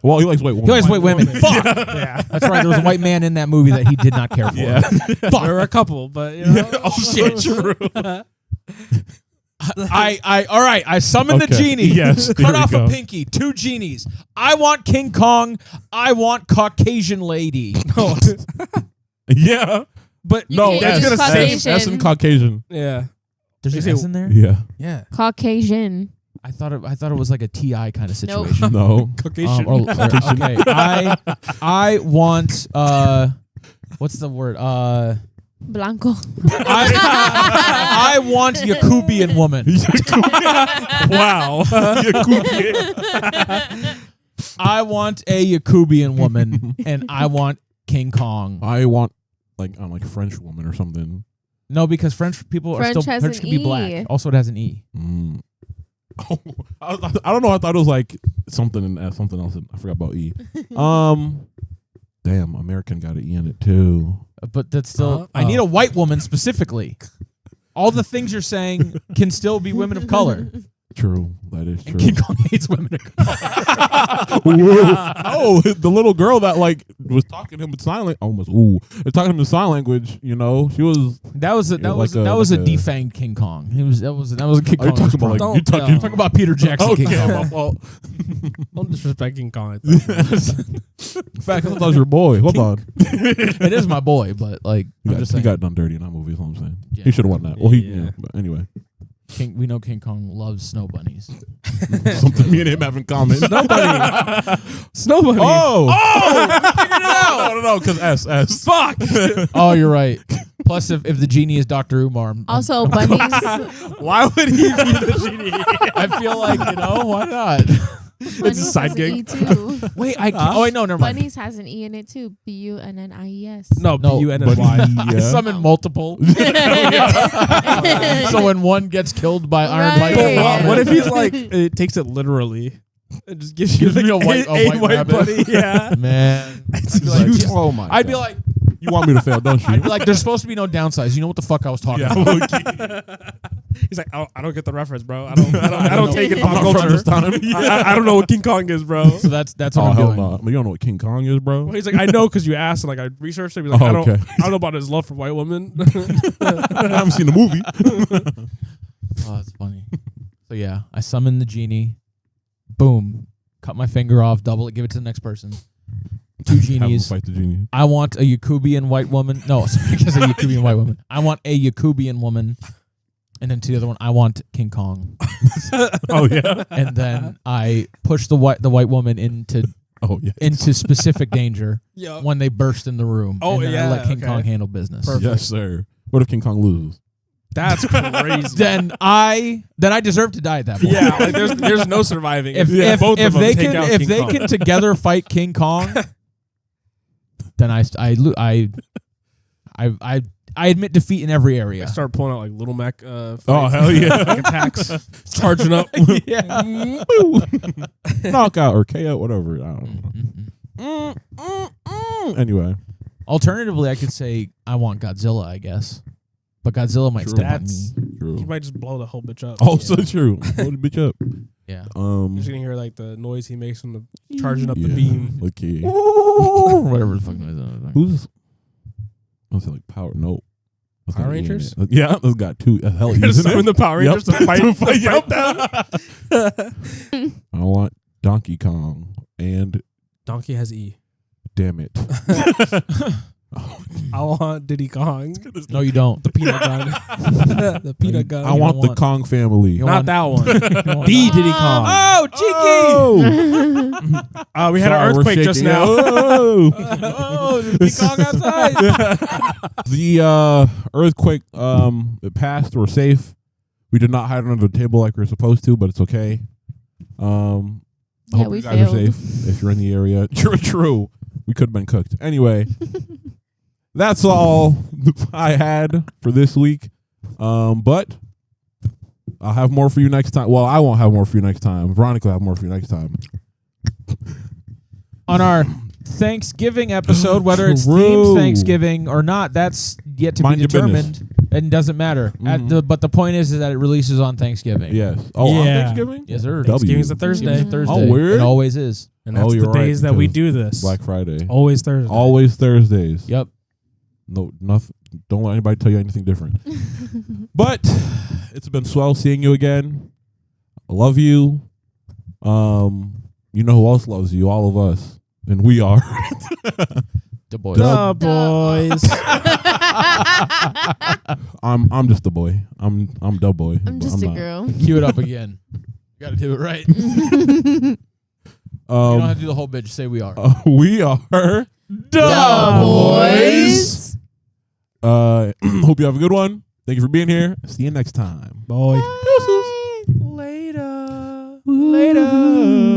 Well, he likes white women.
He likes white women.
woman.
Fuck.
Yeah.
That's right. There was a white man in that movie that he did not care for.
Yeah.
There were a couple, but you know.
Oh shit. True.
All right. I summon the
Okay.
genie.
Yes, here
Cut
we
off
go.
a pinky. 2 genies. I want King Kong. I want Caucasian lady.
Yeah.
But
You
No,
can't
that's
use
gonna
Caucasian.
that's in Caucasian.
yeah.
There's
You
an
say-
S in there.
Yeah.
Yeah.
Caucasian.
I thought it was like a TI kind of
Nope.
situation.
No.
Caucasian.
Okay. I want what's the word?
Blanco.
I want Yakubian woman.
Wow.
I want a Yakubian woman, and I want King Kong.
I want like French woman or something.
No, because French people
French
are still
has
French
an
can be
E.
black. Also, it has an E.
Mm. Oh, I don't know. I thought it was like something else. I forgot about E. Damn, American got an E in it too.
But that's still. I need a white woman specifically. All the things you're saying can still be women of color.
True, that is true.
King Kong hates women of color.
Oh, the little girl that like was talking to him in sign language. Almost. Ooh, they're talking to him in sign language. You know, she was.
That was a defanged King Kong. That was a King
Are you
Kong.
talking about like
Don't
you talking?
tell.
Talk about Peter Jackson King Kong.
Well,
Don't disrespect King Kong.
in fact, I thought that was your boy. Hold on,
It is my boy, but like
he
I'm just
got,
saying.
he got done dirty in that movie. Is what I'm saying.
Yeah.
He should have won that. Well,
Yeah.
but anyway,
We know King Kong loves snow bunnies.
something me and him have in common.
Snow bunny.
Oh, no, because S.
Fuck.
Oh, you're right. Plus, if the genie is Dr. Umar,
Also, bunnies.
Why would he be the genie?
I feel like, why not?
Bunnies
a side
has an
gig.
E too.
Wait, no, never mind.
Bunnies has an E in it too. BUNNIES.
No,
No,
BUNNY.
I summon multiple. So when one gets killed by Iron Mike,
Right.
What if he's like, it takes it literally? It just gives you
Gives me
like
a white
white
rabbit.
bunny. Yeah.
man,
It's
like,
huge.
Oh my!
I'd be like,
you want me to fail, don't you?
I'd be like, there's supposed to be no downsides. You know what the fuck I was talking about?
He's like, I don't get the reference, bro. I don't take it
I'm
pop
not from
culture.
this time.
I don't know what King Kong is, bro.
So that's what
Oh
I'm
hell
doing.
no! You don't know what King Kong is, bro.
Well, he's like, I know because you asked, and like I researched it. He's like,
Oh,
I don't
okay.
know about his love for white women.
I haven't seen the movie.
Oh, that's funny. So yeah, I summon the genie. Boom. Cut my finger off. Double it. Give it to the next person. 2
Have him
genies.
fight the genie.
I want a Yakubian white woman. No, sorry, because a Yakubian white woman. I want a Yakubian woman. And then to the other one, I want King Kong.
Oh yeah.
And then I push the white woman into
Oh yeah.
specific danger
Yeah.
when they burst in the room.
Oh,
and then I
yeah,
let King
okay.
Kong handle business.
Perfect.
Yes, sir. What if King Kong loses?
That's crazy.
Then I deserve to die at that point.
Yeah, like there's no surviving.
If
both of them
they
take
can
out
if
King
they
Kong.
can together fight King Kong, then I admit defeat in every area.
I start pulling out like Little Mac. Fights,
Oh hell yeah.
like attacks, charging up.
Yeah.
Knockout or KO, whatever. I don't know. Anyway,
Alternatively, I could say I want Godzilla, I guess. But Godzilla might
True.
step on
That's
me.
true.
you might just blow the whole bitch up.
Also true. Blow the bitch up.
Yeah.
You're just gonna hear like the noise he makes from the charging up the
Yeah.
beam.
Okay.
Whatever the fuck noise that is.
Who's? I was like power. Nope.
Power Rangers?
Yeah, those got two. Hell,
You're
isn't
summon
it?
the Power Rangers to fight.
I want Donkey Kong and
Donkey has E.
damn it.
I want Diddy Kong.
No, you don't.
The peanut gun. The peanut gun.
I want the
want-
Kong family.
Not that one.
The Diddy Kong.
Oh, cheeky!
Oh,
We had an
sorry, we're
earthquake just
shaking.
now.
Oh.
Oh, there's Diddy Kong outside.
The earthquake it passed. We're safe. We did not hide under the table like we were supposed to, but it's okay. I
Yeah,
hope
we
you guys are
failed.
safe if you're in the area. True. We could have been cooked. Anyway, that's all I had for this week. But I'll have more for you next time. Well, I won't have more for you next time. Veronica will have more for you next time.
On our Thanksgiving episode, whether it's
True.
themed Thanksgiving or not, that's yet to
Mind
be
your
determined. It doesn't matter.
Mhm.
But the point is that it releases on Thanksgiving.
Yes. Oh, on
Yeah.
Thanksgiving?
Yes, sir.
Thanksgiving's a
Thanksgiving's
Thursday.
a Thursday.
Oh, weird.
It always is.
And that's
you're
the
right,
days that we
because
do this.
Black Friday.
Always Thursday.
Always Thursdays.
Yep.
No, nothing. Don't let anybody tell you anything different. But it's been swell seeing you again. I love you. You know who else loves you? All of us, and we are.
The boys.
The boys.
I'm just the boy. I'm the boy.
I'm just a
not.
girl.
Cue it up again. You got to do it right. You don't have to do the whole bit. Just say we are.
We are.
The boys.
Hope you have a good one. Thank you for being here. See you next time.
Boy.
Bye.
Later. Later.